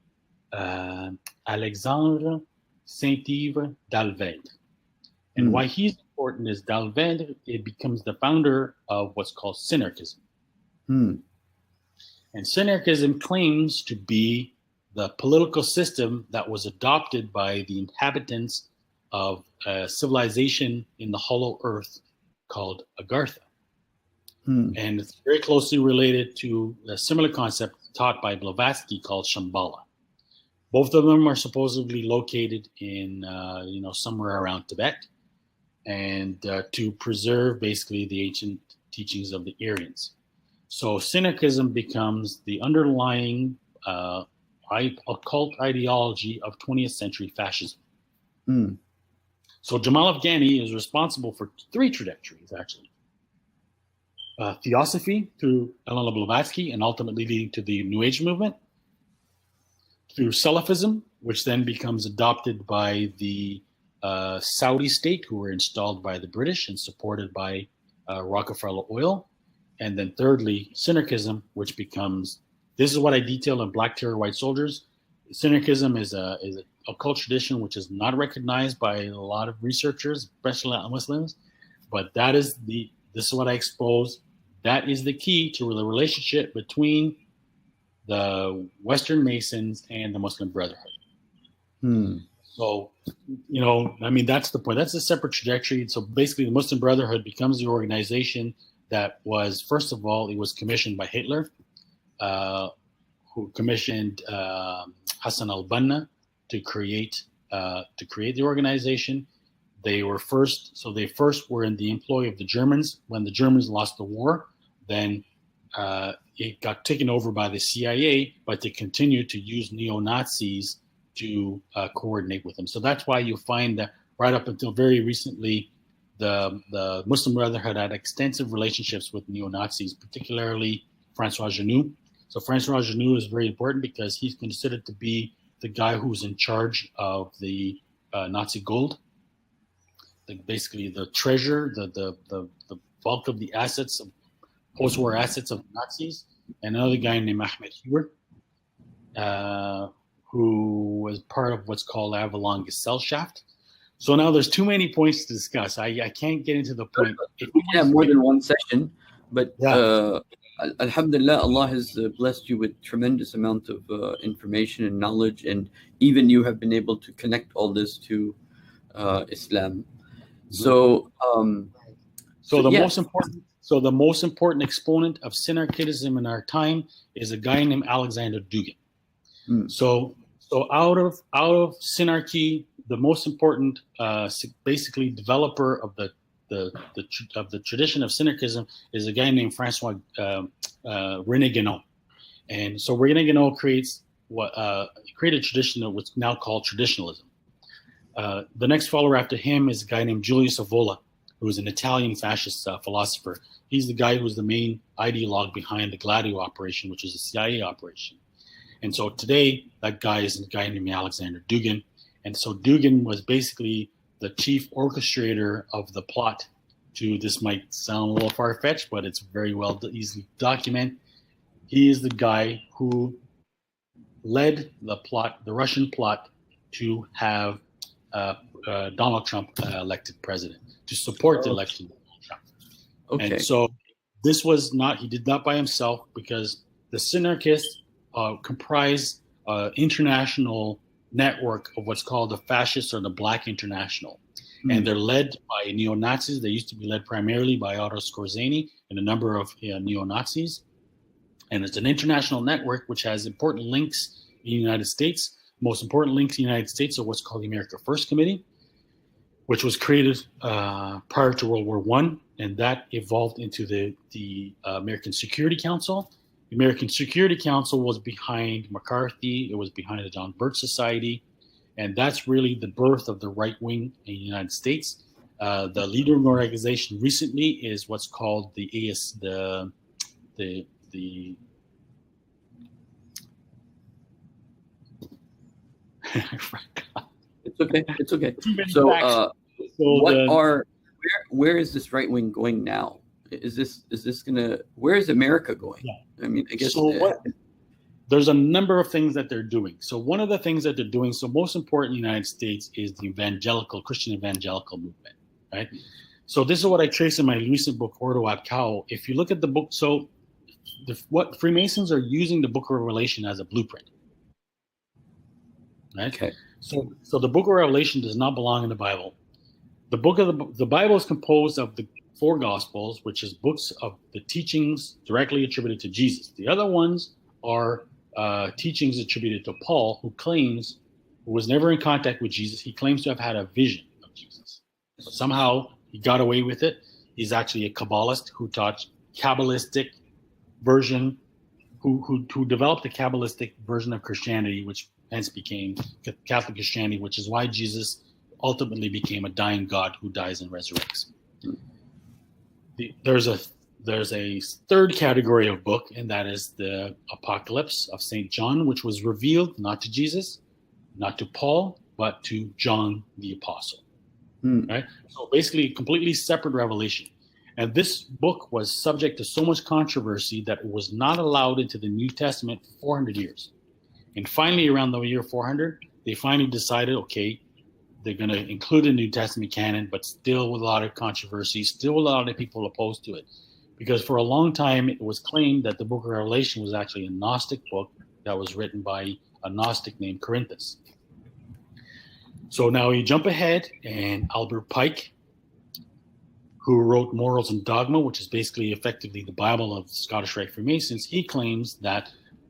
Alexandre Saint-Yves d'Alvèdre. And why he's important is d'Alvèdre, it becomes the founder of what's called Synarchism. And Synarchism claims to be the political system that was adopted by the inhabitants of a civilization in the Hollow Earth called Agartha. And it's very closely related to a similar concept taught by Blavatsky called Shambhala. Both of them are supposedly located in, somewhere around Tibet, and to preserve basically the ancient teachings of the Aryans. So Synarchism becomes the underlying occult ideology of 20th century fascism. So Jamal Afghani is responsible for 3 trajectories, actually. Theosophy through Elena Blavatsky and ultimately leading to the New Age movement. Through Salafism, which then becomes adopted by the Saudi state, who were installed by the British and supported by Rockefeller Oil. And then thirdly, Synarchism, which becomes, this is what I detail in Black Terror, White Soldiers. Synarchism is a occult tradition which is not recognized by a lot of researchers, especially Muslims, but this is what I expose. that is the key to the relationship between the Western Masons and the Muslim Brotherhood. So, that's the point. That's a separate trajectory. So basically, the Muslim Brotherhood becomes the organization that was, first of all, it was commissioned by Hitler, who commissioned Hassan al-Banna to create the organization. They first were in the employ of the Germans. When the Germans lost the war, then it got taken over by the CIA, but they continued to use neo-Nazis to coordinate with them. So that's why you find that right up until very recently, the Muslim Brotherhood had extensive relationships with neo-Nazis, particularly Francois Genoux. So Francois Genoux is very important because he's considered to be the guy who's in charge of the Nazi gold, basically the treasure, the bulk of the assets, post-war assets of the Nazis. And another guy named Ahmed Hubert, who was part of what's called Avalon Gesellschaft. So now there's too many points to discuss. I can't get into the point. We can have more than one session, but Alhamdulillah, Allah has blessed you with tremendous amount of information and knowledge, and even you have been able to connect all this to Islam. So the most important exponent of synarchism in our time is a guy named Alexander Dugin. So out of synarchy, the most important basically developer of the tradition of synarchism is a guy named Francois René Guénon. And so René Guénon created a tradition of what's now called traditionalism. The next follower after him is a guy named Julius Evola, who is an Italian fascist philosopher. He's the guy who's the main ideologue behind the Gladio operation, which is a CIA operation. And so today, that guy is a guy named Alexander Dugin. And so Dugin was basically the chief orchestrator of the plot this might sound a little far-fetched, but it's very well easily documented. He is the guy who led the Russian plot to have Donald Trump elected president, to support the election of Donald Trump. Okay. And so he did not by himself, because the synarchists comprise international network of what's called the fascists or the Black International. And they're led by neo-Nazis. They used to be led primarily by Otto Skorzeny and a number of neo-Nazis. And it's an international network which has important links in the United States. Most important links in the United States are what's called the America First Committee, which was created prior to World War I, and that evolved into the American Security Council. The American Security Council was behind McCarthy. It was behind the John Birch Society. And that's really the birth of the right wing in the United States. The leading organization recently is what's called the It's okay. It's okay. So, where is this right wing going now? Is this gonna? Where is America going? Yeah. I mean, I guess. There's a number of things that they're doing. So one of the things that they're doing, so most important in the United States, is the Christian evangelical movement, right? So this is what I trace in my recent book, Ordo Ab Chao. If you look at the book, so what Freemasons are using the Book of Revelation as a blueprint, right? Okay. So the Book of Revelation does not belong in the Bible. The Bible is composed of the 4 Gospels, which is books of the teachings directly attributed to Jesus. The other ones are teachings attributed to Paul, who was never in contact with Jesus. He claims to have had a vision of Jesus. But somehow he got away with it. He's actually a Kabbalist who taught Kabbalistic version, who developed a Kabbalistic version of Christianity, which hence became Catholic Christianity, which is why Jesus ultimately became a dying God who dies and resurrects. There's a third category of book, and that is the Apocalypse of St. John, which was revealed not to Jesus, not to Paul, but to John the Apostle. Right? So basically, completely separate revelation. And this book was subject to so much controversy that it was not allowed into the New Testament for 400 years. And finally, around the year 400, they finally decided, okay, they're going to include the New Testament canon, but still with a lot of controversy, still a lot of people opposed to it. because for a long time it was claimed that the Book of Revelation was actually a Gnostic book that was written by a Gnostic named Corinthus. So now you jump ahead, and Albert Pike, who wrote Morals and Dogma, which is basically effectively the Bible of Scottish Rite Freemasons, he claims that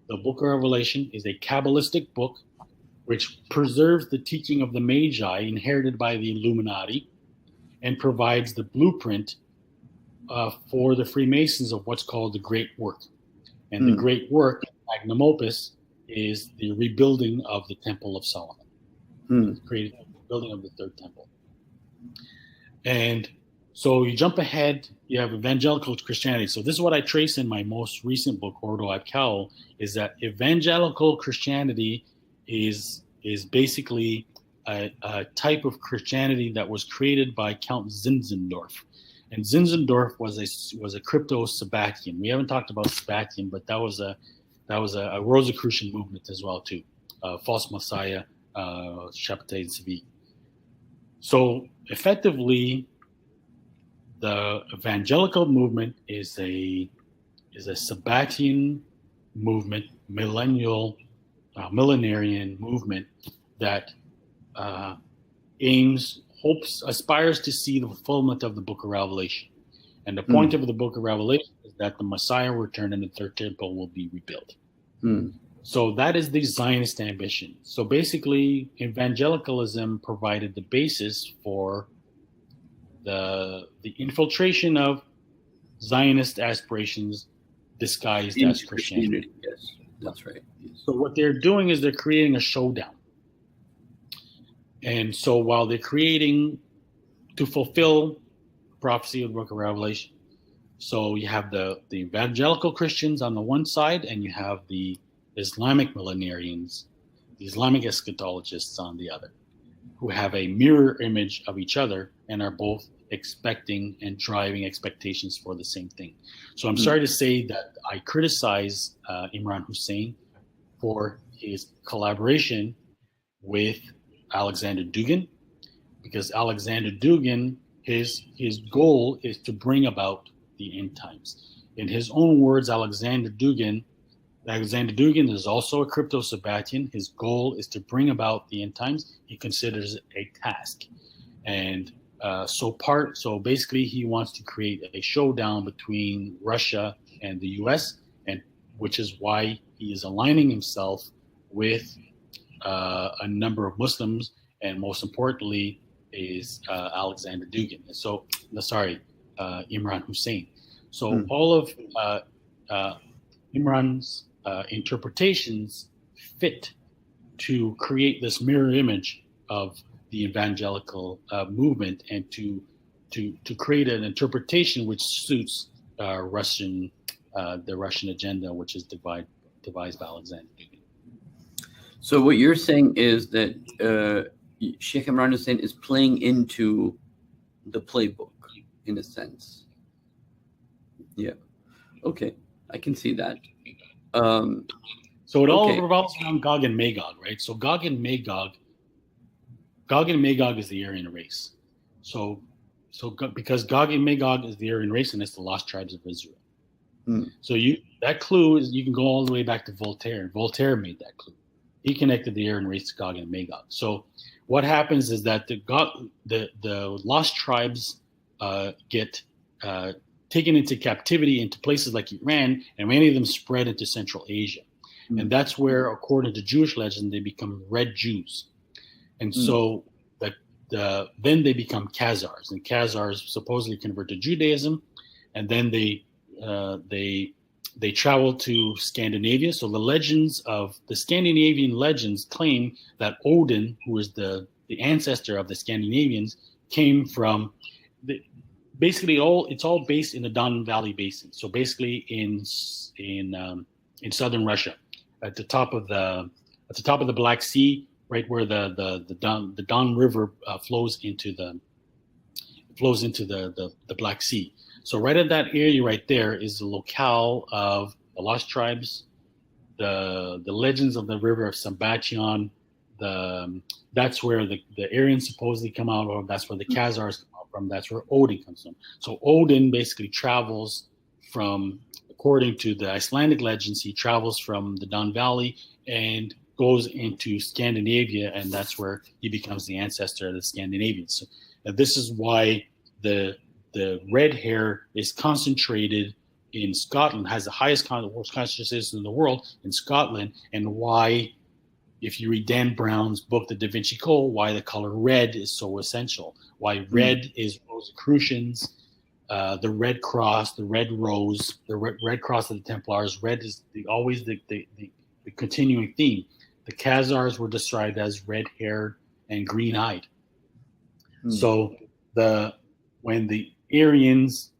the Book of Revelation is a Kabbalistic book which preserves the teaching of the Magi inherited by the Illuminati and provides the blueprint for the Freemasons of what's called the Great Work. And the Great Work, magnum opus, is the rebuilding of the Temple of Solomon. Created the building of the third temple. And so you jump ahead, you have evangelical Christianity. So this is what I trace in my most recent book, Ordo ad Cao, is that evangelical Christianity is basically a type of Christianity that was created by Count Zinzendorf. And Zinzendorf was a crypto Sabbatian. We haven't talked about Sabbatian, but that was a Rosicrucian movement as well too. False Messiah, Chapter Civique. So effectively, the evangelical movement is a Sabbatian movement, millenarian movement that aspires to see the fulfillment of the Book of Revelation. And the point of the Book of Revelation is that the Messiah will return and the third temple will be rebuilt. So that is the Zionist ambition. So basically, evangelicalism provided the basis for the infiltration of Zionist aspirations disguised as Christianity. Yes, that's right. Yes. So what they're doing is they're creating a showdown. And so while they're creating to fulfill prophecy of the Book of Revelation, so you have the evangelical Christians on the one side, and you have the Islamic millenarians, the Islamic eschatologists on the other, who have a mirror image of each other and are both expecting and driving expectations for the same thing. So I'm sorry to say that I criticize Imran Hussein for his collaboration with Alexander Dugin, because Alexander Dugin, his goal is to bring about the end times. In his own words, Alexander Dugin is also a crypto Sabbatian. His goal is to bring about the end times. He considers it a task. And so basically he wants to create a showdown between Russia and the US, and which is why he is aligning himself with a number of Muslims, and most importantly is Alexander Dugin. So, Imran Hussein. So all of Imran's interpretations fit to create this mirror image of the evangelical movement, and to create an interpretation which suits the Russian agenda, which is devised by Alexander Dugin. So what you're saying is that Sheikh Imran Hussein is playing into the playbook in a sense. Yeah. Okay, I can see that. So it all revolves around Gog and Magog, right? So Gog and Magog is the Aryan race. So because Gog and Magog is the Aryan race, and it's the lost tribes of Israel. So that clue is, you can go all the way back to Voltaire. Voltaire made that clue. He connected the Aryan race to Gog and Magog. So what happens is that the lost tribes get taken into captivity into places like Iran, and many of them spread into Central Asia. And that's where, according to Jewish legend, they become Red Jews. And so then they become Khazars, and Khazars supposedly convert to Judaism, and then they travel to Scandinavia. So the Scandinavian legends claim that Odin, who is the ancestor of the Scandinavians, came from basically it's all based in the Don Valley Basin. So basically in southern Russia, at the top of the Black Sea, right where the Don River flows into the Black Sea. So right at that area right there is the locale of the lost tribes, the legends of the river of Sabbatian. That's where the Aryans supposedly come out of. That's where the Khazars come out from. That's where Odin comes from. So Odin basically travels according to the Icelandic legends, he travels from the Don Valley and goes into Scandinavia, and that's where he becomes the ancestor of the Scandinavians. So, this is why the red hair is concentrated in Scotland, has the highest concentration in the world in Scotland, and why, if you read Dan Brown's book, The Da Vinci Code, why the color red is so essential. Why red is Rosicrucians, the Red Cross, the Red Rose, the Red Cross of the Templars. Red is always the continuing theme. The Khazars were described as red-haired and green-eyed. So when the Aryans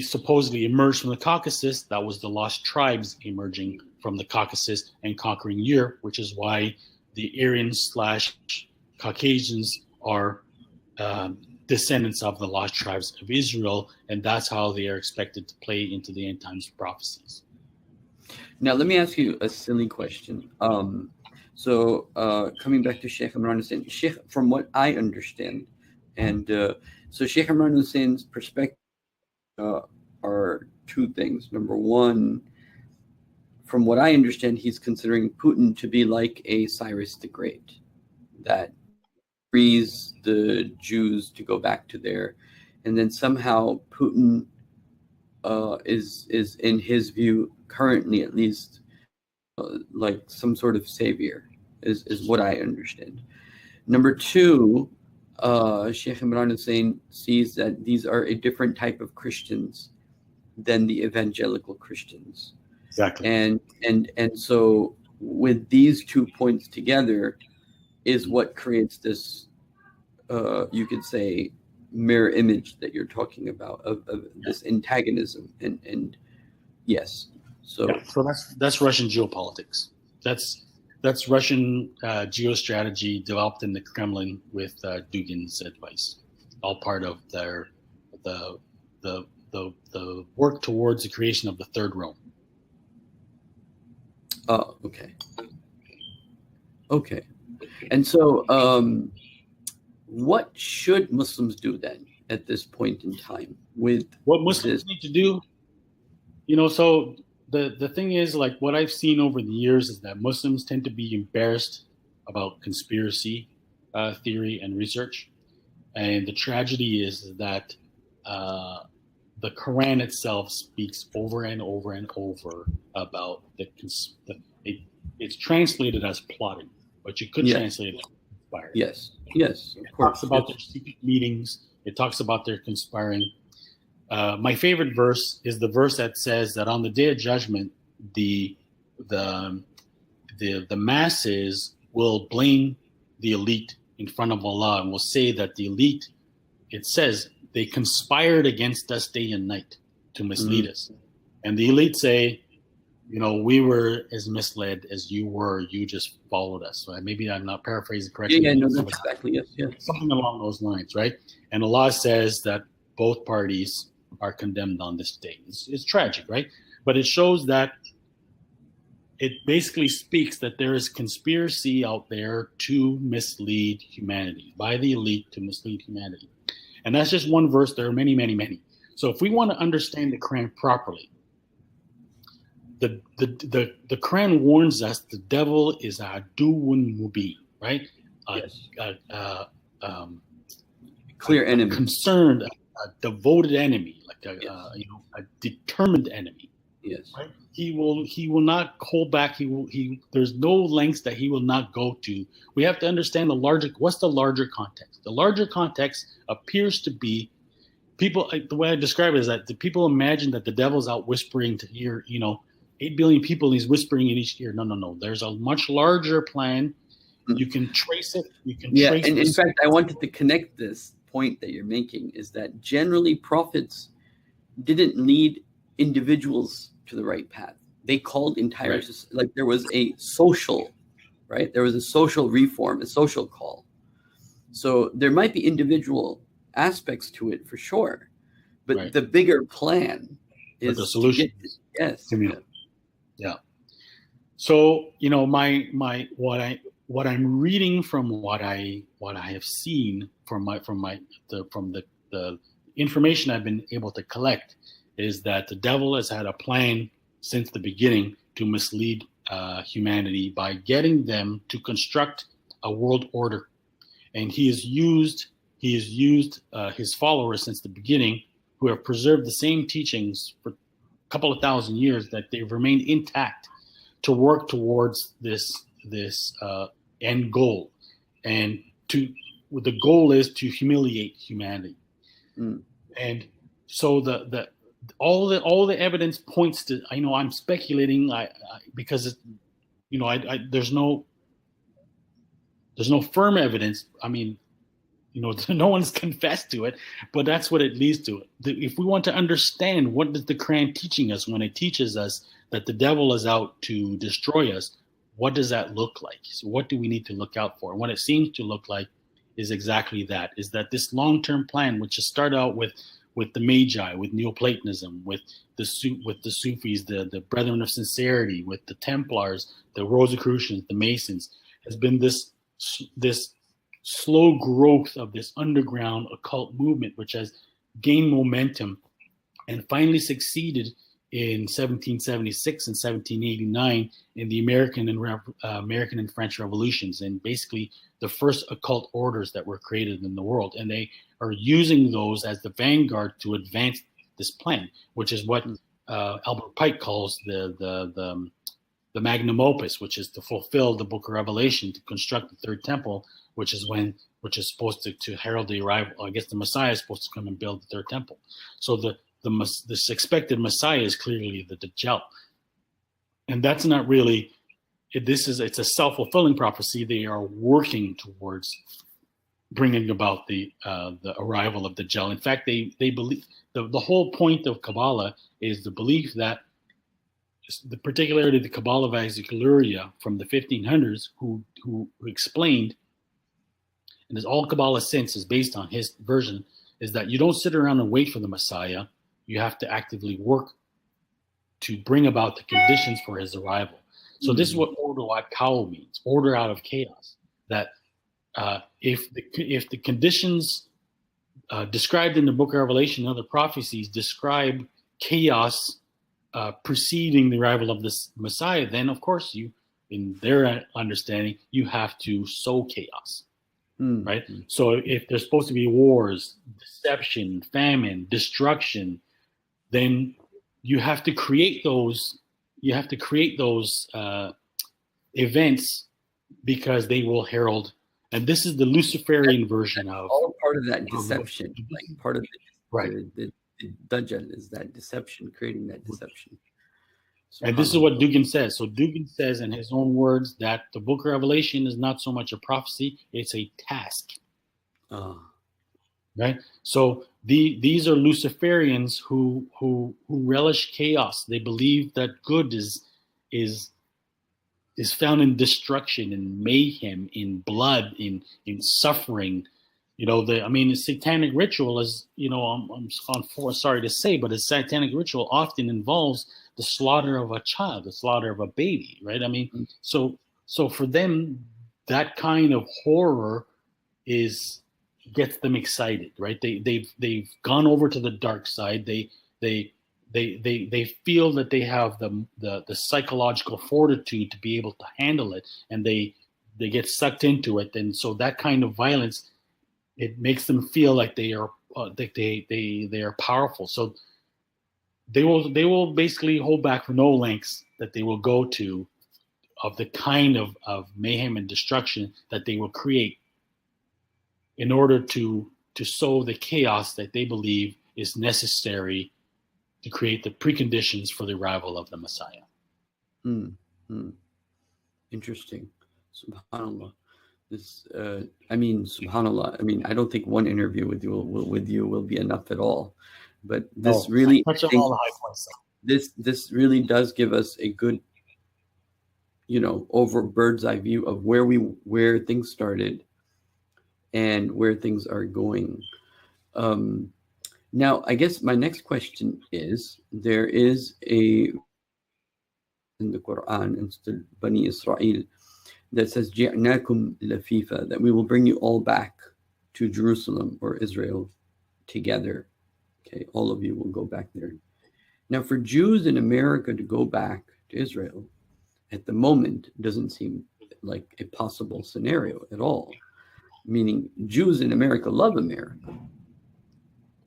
supposedly emerged from the Caucasus, that was the lost tribes emerging from the Caucasus and conquering Europe, which is why the Aryans/Caucasians are descendants of the lost tribes of Israel, and that's how they are expected to play into the end times prophecies. Now, let me ask you a silly question. So coming back to Sheikh Imran Hussein, Sheikh, from what I understand, and so Sheikh Imran Hussein's perspective are two things. Number one, from what I understand, he's considering Putin to be like a Cyrus the Great, that frees the Jews to go back to there, and then somehow Putin is in his view, currently at least, like some sort of savior, is what I understand. Number two, Sheikh Imran Hussein sees that these are a different type of Christians than the evangelical Christians. Exactly. And so with these 2 points together is what creates this, you could say, mirror image that you're talking about of this antagonism. And yes. So that's Russian geopolitics. That's Russian geostrategy developed in the Kremlin with Dugin's advice. All part of the work towards the creation of the third Rome. Oh, okay. And so, what should Muslims do then at this point in time with what Muslims need to do? So the thing is, like, what I've seen over the years is that Muslims tend to be embarrassed about conspiracy theory and research. And the tragedy is that the Quran itself speaks over and over and over about it's translated as plotting, but you could translate it as conspiring. Yes, of course. It talks about their secret meetings. It talks about their conspiring. My favorite verse is the verse that says that on the day of judgment, the masses will blame the elite in front of Allah and will say that the elite, it says, they conspired against us day and night to mislead us. And the elite say, we were as misled as you were. You just followed us. So maybe I'm not paraphrasing correctly. Yeah, no, that's exactly, yes. Something along those lines, right? And Allah says that both parties are condemned on this day. It's tragic, right? But it shows that it basically speaks that there is conspiracy out there to mislead humanity, by the elite to mislead humanity. And that's just one verse. There are many, many, many. So if we want to understand the Quran properly, the Quran warns us the devil is aduwwun mubin, right? Clear enemy, concerned, a devoted enemy, like a determined enemy. Yes, right? He will not hold back. There's no lengths that he will not go to. We have to understand what's the larger context. The larger context appears to be people. The way I describe it is that the people imagine that the devil's out whispering to ear. 8 billion people, he's whispering in each ear. No. There's a much larger plan. You can trace it. Trace and in fact, I wanted to connect this point that you're making is that generally prophets didn't lead individuals to the right path. They called entire society, like there was a social, right? There was a social reform, a social call. So there might be individual aspects to it for sure, but the bigger plan is the solution. Yes. Yeah. So what I'm reading from what I have seen from the information I've been able to collect is that the devil has had a plan since the beginning to mislead humanity by getting them to construct a world order, and he has used his followers since the beginning, who have preserved the same teachings for a couple of thousand years, that they've remained intact, to work towards this end goal, and the goal is to humiliate humanity. Mm. And so the all the evidence points to, I know I'm speculating, because there's no firm evidence. I mean, no one's confessed to it, but that's what it leads to. If we want to understand what is the Quran teaching us when it teaches us that the devil is out to destroy us, what does that look like? So what do we need to look out for? And what it seems to look like is exactly that, is that this long-term plan, which has started out with the Magi, with Neoplatonism, with the Sufis, the Brethren of Sincerity, with the Templars, the Rosicrucians, the Masons, has been this slow growth of this underground occult movement, which has gained momentum and finally succeeded in 1776 and 1789 in the American and French revolutions, and basically the first occult orders that were created in the world. And they are using those as the vanguard to advance this plan, which is what Albert Pike calls the magnum opus, which is to fulfill the Book of Revelation, to construct the third temple, which is supposed to herald the arrival. I guess the Messiah is supposed to come and build the third temple. So this expected Messiah is clearly the Dajjal, and that's not really. It's a self-fulfilling prophecy. They are working towards bringing about the arrival of Dajjal. In fact, they believe the whole point of Kabbalah is the belief that the particularity of the Kabbalah of Isaac Luria from the 1500s, who explained, and as all Kabbalah since is based on his version, is that you don't sit around and wait for the Messiah. You have to actively work to bring about the conditions for his arrival. So this is what ordo ad chaos means: order out of chaos. That if the conditions described in the Book of Revelation and other prophecies describe chaos preceding the arrival of this Messiah, then of course in their understanding, you have to sow chaos. Right? So if there's supposed to be wars, deception, famine, destruction, then you have to create those. You have to create those events, because they will herald. And this is the Luciferian version of all part of that deception. Like part of the Dajjal is that deception, creating that deception. And this is what Dugan says. So Dugan says in his own words that the Book of Revelation is not so much a prophecy, it's a task. Right? So these are Luciferians who relish chaos. They believe that good is found in destruction, in mayhem, in blood, in suffering. The satanic ritual is, I'm sorry to say, but a satanic ritual often involves the slaughter of a child, the slaughter of a baby, right? So for them, that kind of horror gets them excited, right? They've gone over to the dark side. They feel that they have the psychological fortitude to be able to handle it, and they get sucked into it. And so that kind of violence, it makes them feel like they are powerful. So they will basically hold back for no lengths that they will go to, of the kind of mayhem and destruction that they will create in order to sow the chaos that they believe is necessary to create the preconditions for the arrival of the Messiah. Interesting. SubhanAllah. SubhanAllah. I don't think one interview with you will be enough at all. But this really, touch on all the high points. This really does give us a good, over bird's eye view of where things started and where things are going. Now, I guess my next question is: there is in the Quran, in Bani Israel, that says "Ji'nakum lafifa," that we will bring you all back to Jerusalem or Israel together. Okay, all of you will go back there. Now, for Jews in America to go back to Israel at the moment doesn't seem like a possible scenario at all. Meaning, Jews in America love America.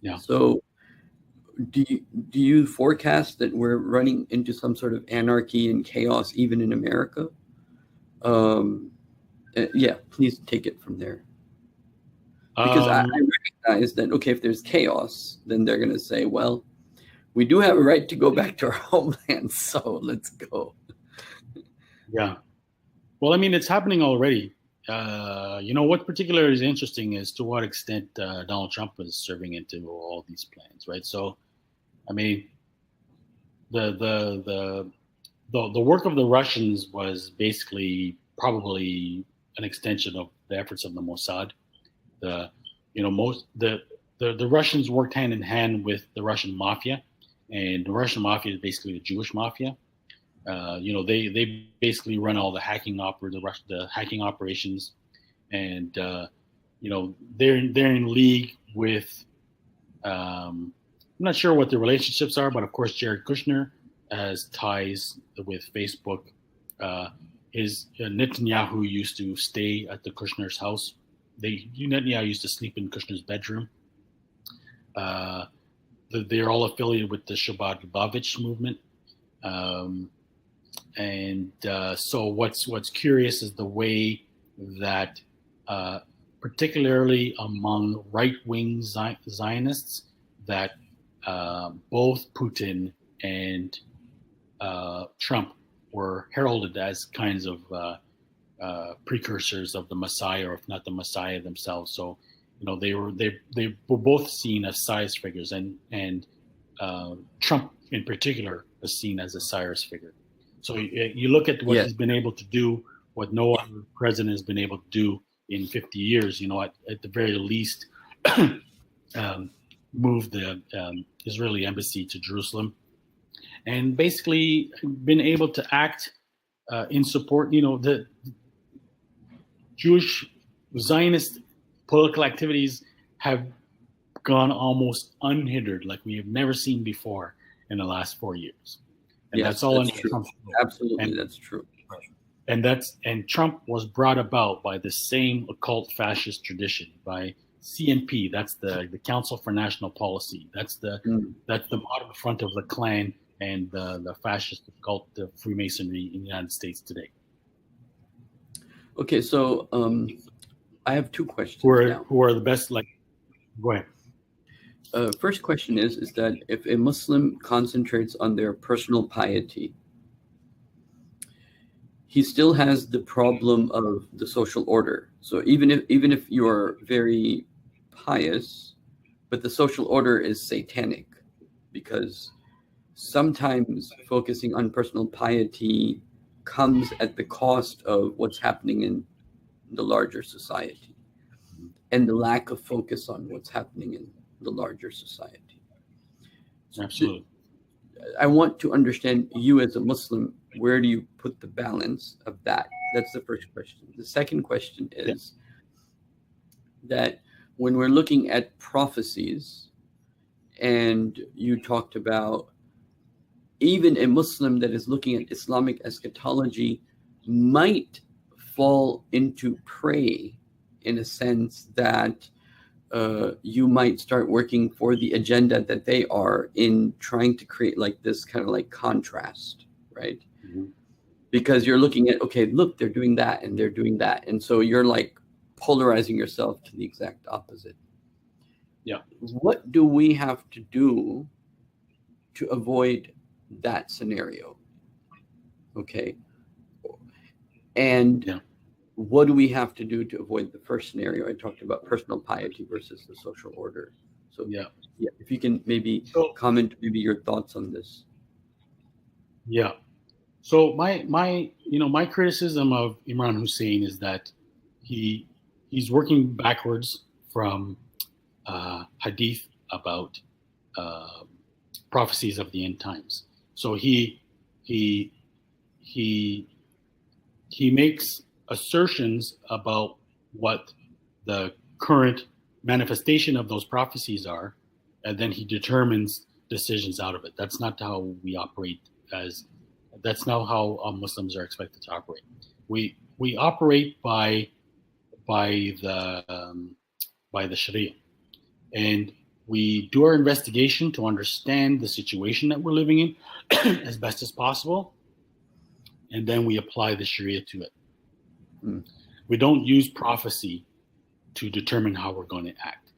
Yeah. So, do you forecast that we're running into some sort of anarchy and chaos even in America? Yeah, please take it from there. Because I recognize that, okay, if there's chaos, then they're going to say, well, we do have a right to go back to our homeland, so let's go. Yeah. Well, I mean, it's happening already. What particular is interesting is to what extent Donald Trump is serving into all these plans, right? So, I mean, the work of the Russians was basically probably an extension of the efforts of the Mossad. The Russians worked hand in hand with the Russian mafia, and the Russian mafia is basically the Jewish mafia. They basically run all the the hacking operations, and they're in league with. I'm not sure what the relationships are, but of course Jared Kushner has ties with Facebook. Netanyahu used to stay at the Kushner's house. Netanyahu used to sleep in Kushner's bedroom. They're all affiliated with the Shabbat Lubavitch movement. So what's curious is the way that, particularly among right-wing Zionists, that both Putin and Trump were heralded as kinds of precursors of the Messiah, or if not the Messiah themselves. So, they were both seen as Cyrus figures, and Trump in particular was seen as a Cyrus figure. So you look at what he's been able to do, what no other president has been able to do in 50 years. At the very least, moved the Israeli embassy to Jerusalem, and basically been able to act in support. The Jewish Zionist political activities have gone almost unhindered, like we have never seen before in the last 4 years. And that's all under Trump's rule. Absolutely, that's true. And Trump was brought about by the same occult fascist tradition, by CNP. That's the Council for National Policy. That's the modern front of the Klan and the fascist occult, the Freemasonry in the United States today. Okay, so I have two questions. Who are the best? Go ahead. First question is that if a Muslim concentrates on their personal piety, he still has the problem of the social order. So even if you're very pious, but the social order is satanic, because sometimes focusing on personal piety comes at the cost of what's happening in the larger society, and the lack of focus on what's happening in the larger society. Absolutely. I want to understand, you as a Muslim, where do you put the balance of that? That's the first question. The second question is that when we're looking at prophecies, and you talked about even a Muslim that is looking at Islamic eschatology might fall into prey, in a sense that you might start working for the agenda that they are in, trying to create like this kind of like contrast, right? Mm-hmm. Because you're looking at, okay, look, they're doing that and they're doing that. And so you're like polarizing yourself to the exact opposite. Yeah. What do we have to do to avoid that scenario? Okay. And what do we have to do to avoid the first scenario? I talked about personal piety versus the social order. So if you can maybe comment, maybe your thoughts on this. Yeah. So my criticism of Imran Hussein is that he's working backwards from hadith about prophecies of the end times. So he makes assertions about what the current manifestation of those prophecies are, and then he determines decisions out of it. That's not how we operate. That's not how Muslims are expected to operate. We operate by the Sharia, and we do our investigation to understand the situation that we're living in as best as possible, and then we apply the Sharia to it. Mm. We don't use prophecy to determine how we're going to act.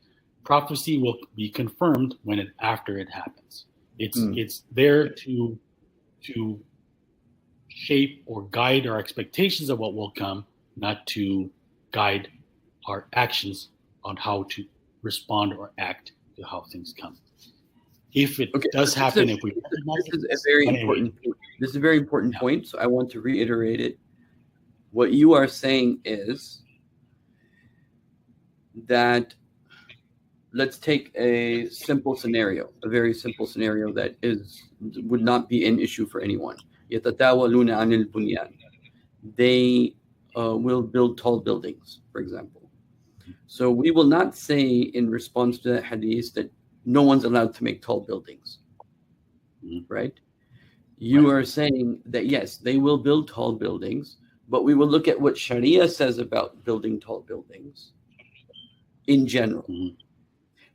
Prophecy will be confirmed after it happens. It's there to shape or guide our expectations of what will come, not to guide our actions on how to respond or act to how things come. If it does happen, if we recognize this is a very important point. This is a very important point, so I want to reiterate it. What you are saying is that, let's take a simple scenario, a very simple scenario that would not be an issue for anyone. يَتَتَاوَلُونَ عَنِ الْبُنْيَانِ. They will build tall buildings, for example. So we will not say in response to that hadith that no one's allowed to make tall buildings, right? You are saying that, yes, they will build tall buildings, but we will look at what Sharia says about building tall buildings in general.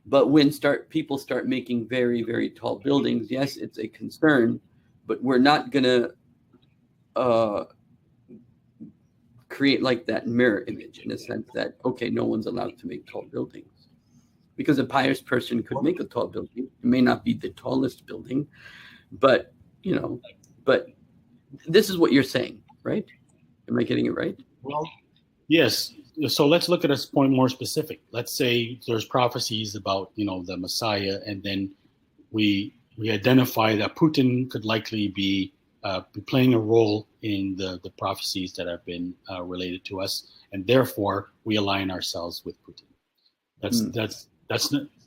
But when people start making very, very tall buildings, yes, it's a concern, but we're not going to create like that mirror image in a sense that, okay, no one's allowed to make tall buildings. Because a pious person could make a tall building. It may not be the tallest building, but, but this is what you're saying, right? Am I getting it right? Well, yes. So let's look at a point more specific. Let's say there's prophecies about, the Messiah, and then we identify that Putin could likely be playing a role in the prophecies that have been related to us, and therefore we align ourselves with Putin.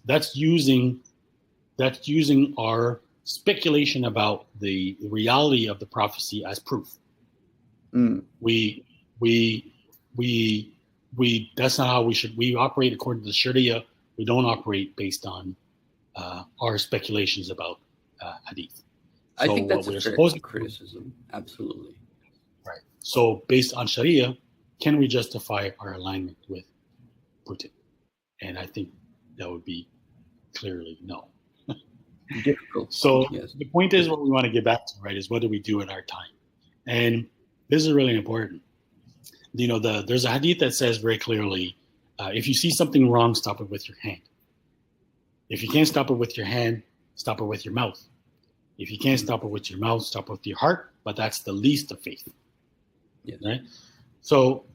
That's using our speculation about the reality of the prophecy as proof. That's not how we operate according to the Sharia. We don't operate based on our speculations about hadith. I think that's a fair criticism. Absolutely. Right. So based on Sharia, can we justify our alignment with Putin? And I think that would be clearly no. Difficult. So the point is, what we want to get back to, right, is what do we do in our time? And this is really important. There's a hadith that says very clearly, if you see something wrong, stop it with your hand. If you can't stop it with your hand, stop it with your mouth. If you can't stop it with your mouth, stop it with your heart. But that's the least of faith. Yes. Right? So,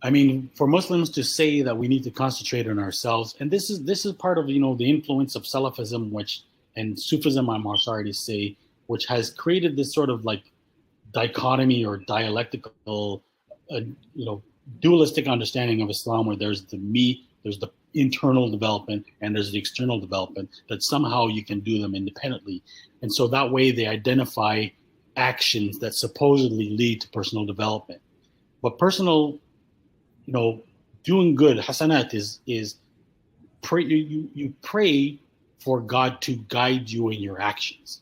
I mean, for Muslims to say that we need to concentrate on ourselves, and this is part of the influence of Salafism, and Sufism, I'm sorry to say, which has created this sort of like dichotomy or dialectical, dualistic understanding of Islam, where there's the me, there's the internal development, and there's the external development, that somehow you can do them independently. And so that way they identify actions that supposedly lead to personal development. But personal, doing good, hasanat, is pray. You pray for God to guide you in your actions.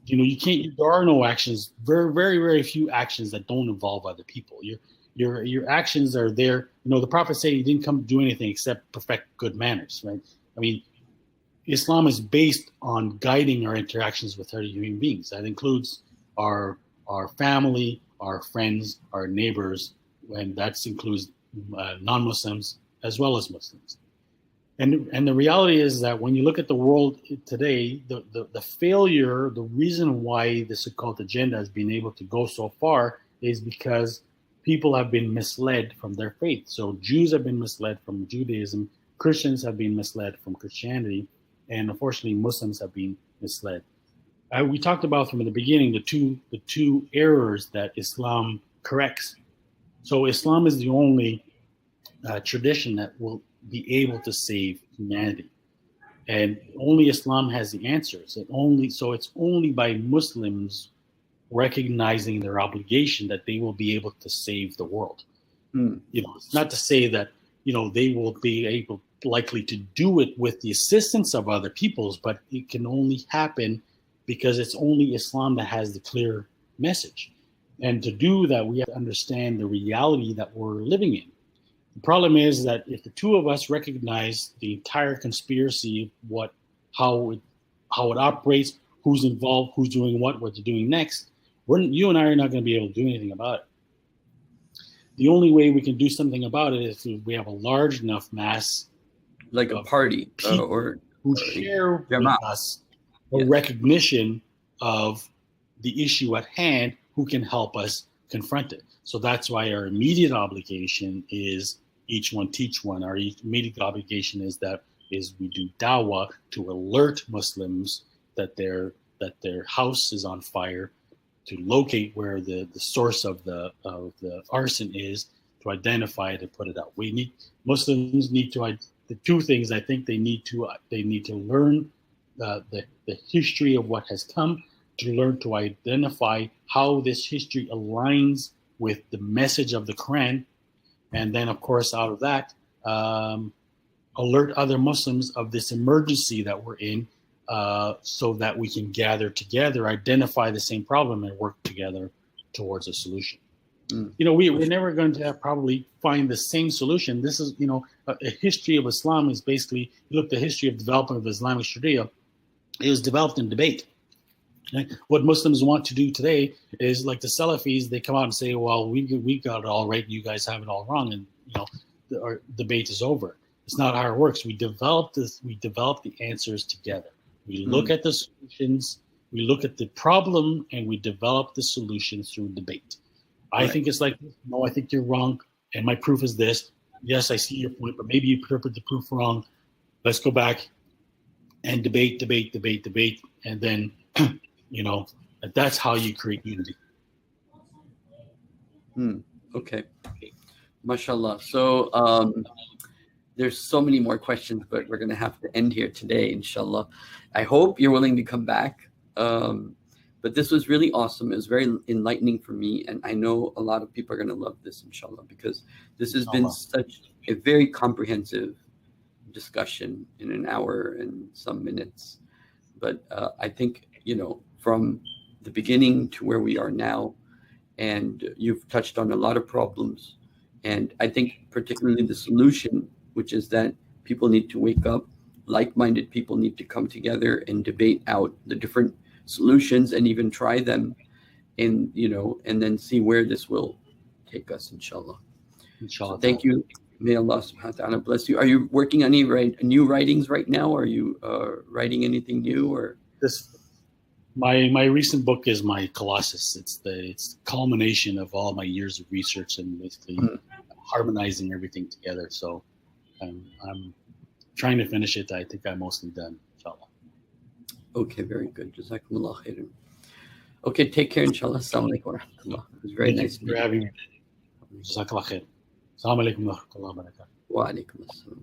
You can't. There are no actions. Very, very, very few actions that don't involve other people. Your actions are there. The Prophet said he didn't come to do anything except perfect good manners, right? I mean, Islam is based on guiding our interactions with other human beings. That includes our family, our friends, our neighbors, and that includes non-Muslims as well as Muslims. And the reality is that when you look at the world today, the failure, the reason why the so-called agenda has been able to go so far is because people have been misled from their faith. So Jews have been misled from Judaism, Christians have been misled from Christianity, and unfortunately Muslims have been misled. We talked about from the beginning the two errors that Islam corrects. So Islam is the only tradition that will be able to save humanity, and only Islam has the answers. It's only by Muslims recognizing their obligation that they will be able to save the world. It's not to say that they will be able likely to do it with the assistance of other peoples, but it can only happen because it's only Islam that has the clear message. And to do that, we have to understand the reality that we're living in. The problem is that if the two of us recognize the entire conspiracy, how it operates, who's involved, who's doing what they're doing next, you and I are not going to be able to do anything about it. The only way we can do something about it is if we have a large enough mass, like a party or who share with us a recognition of the issue at hand, who can help us confront it. So that's why our immediate obligation is each one teach one. Our immediate obligation is we do dawah to alert Muslims that their house is on fire, to locate where the source of the arson is, to identify it and put it out. Muslims need to, the two things I think they need to learn the history of what has come, to learn to identify how this history aligns with the message of the Quran, and then of course out of that alert other Muslims of this emergency that we're in, so that we can gather together, identify the same problem, and work together towards a solution. We're never going to probably find the same solution. This is, a history of Islam is basically, you look at the history of development of Islamic Sharia, it was developed in debate. Right? What Muslims want to do today is, like the Salafis, they come out and say, well, we got it all right, you guys have it all wrong, and our debate is over. It's not how it works. We develop the answers together. We look at the solutions, we look at the problem, and we develop the solutions through debate. I think it's like, no, I think you're wrong, and my proof is this. Yes, I see your point, but maybe you interpret the proof wrong. Let's go back and debate, and then, that's how you create unity. Okay. MashaAllah. So there's so many more questions, but we're going to have to end here today, inshallah. I hope you're willing to come back. But this was really awesome. It was very enlightening for me. And I know a lot of people are going to love this, inshallah, because this has been such a very comprehensive discussion in an hour and some minutes. But I think, from the beginning to where we are now, and you've touched on a lot of problems. And I think particularly the solution, which is that people need to wake up, like-minded people need to come together and debate out the different solutions and even try them, and then see where this will take us, inshallah. So thank you. May Allah subhanahu wa ta'ala bless you. Are you working on any new writings right now? Are you writing anything new? Or my recent book is my Colossus. It's the culmination of all my years of research and basically harmonizing everything together. So I'm trying to finish it. I think I'm mostly done, inshallah. Okay, very good. Jazakumullah khairan. Okay, take care, inshallah. Assalamu alaikum wa rahmatullah. It was very nice for having me. Jazakallah khair. Assalamu alaikum wa rahmatullahi wa barakatuh. Wa alaikum assalam.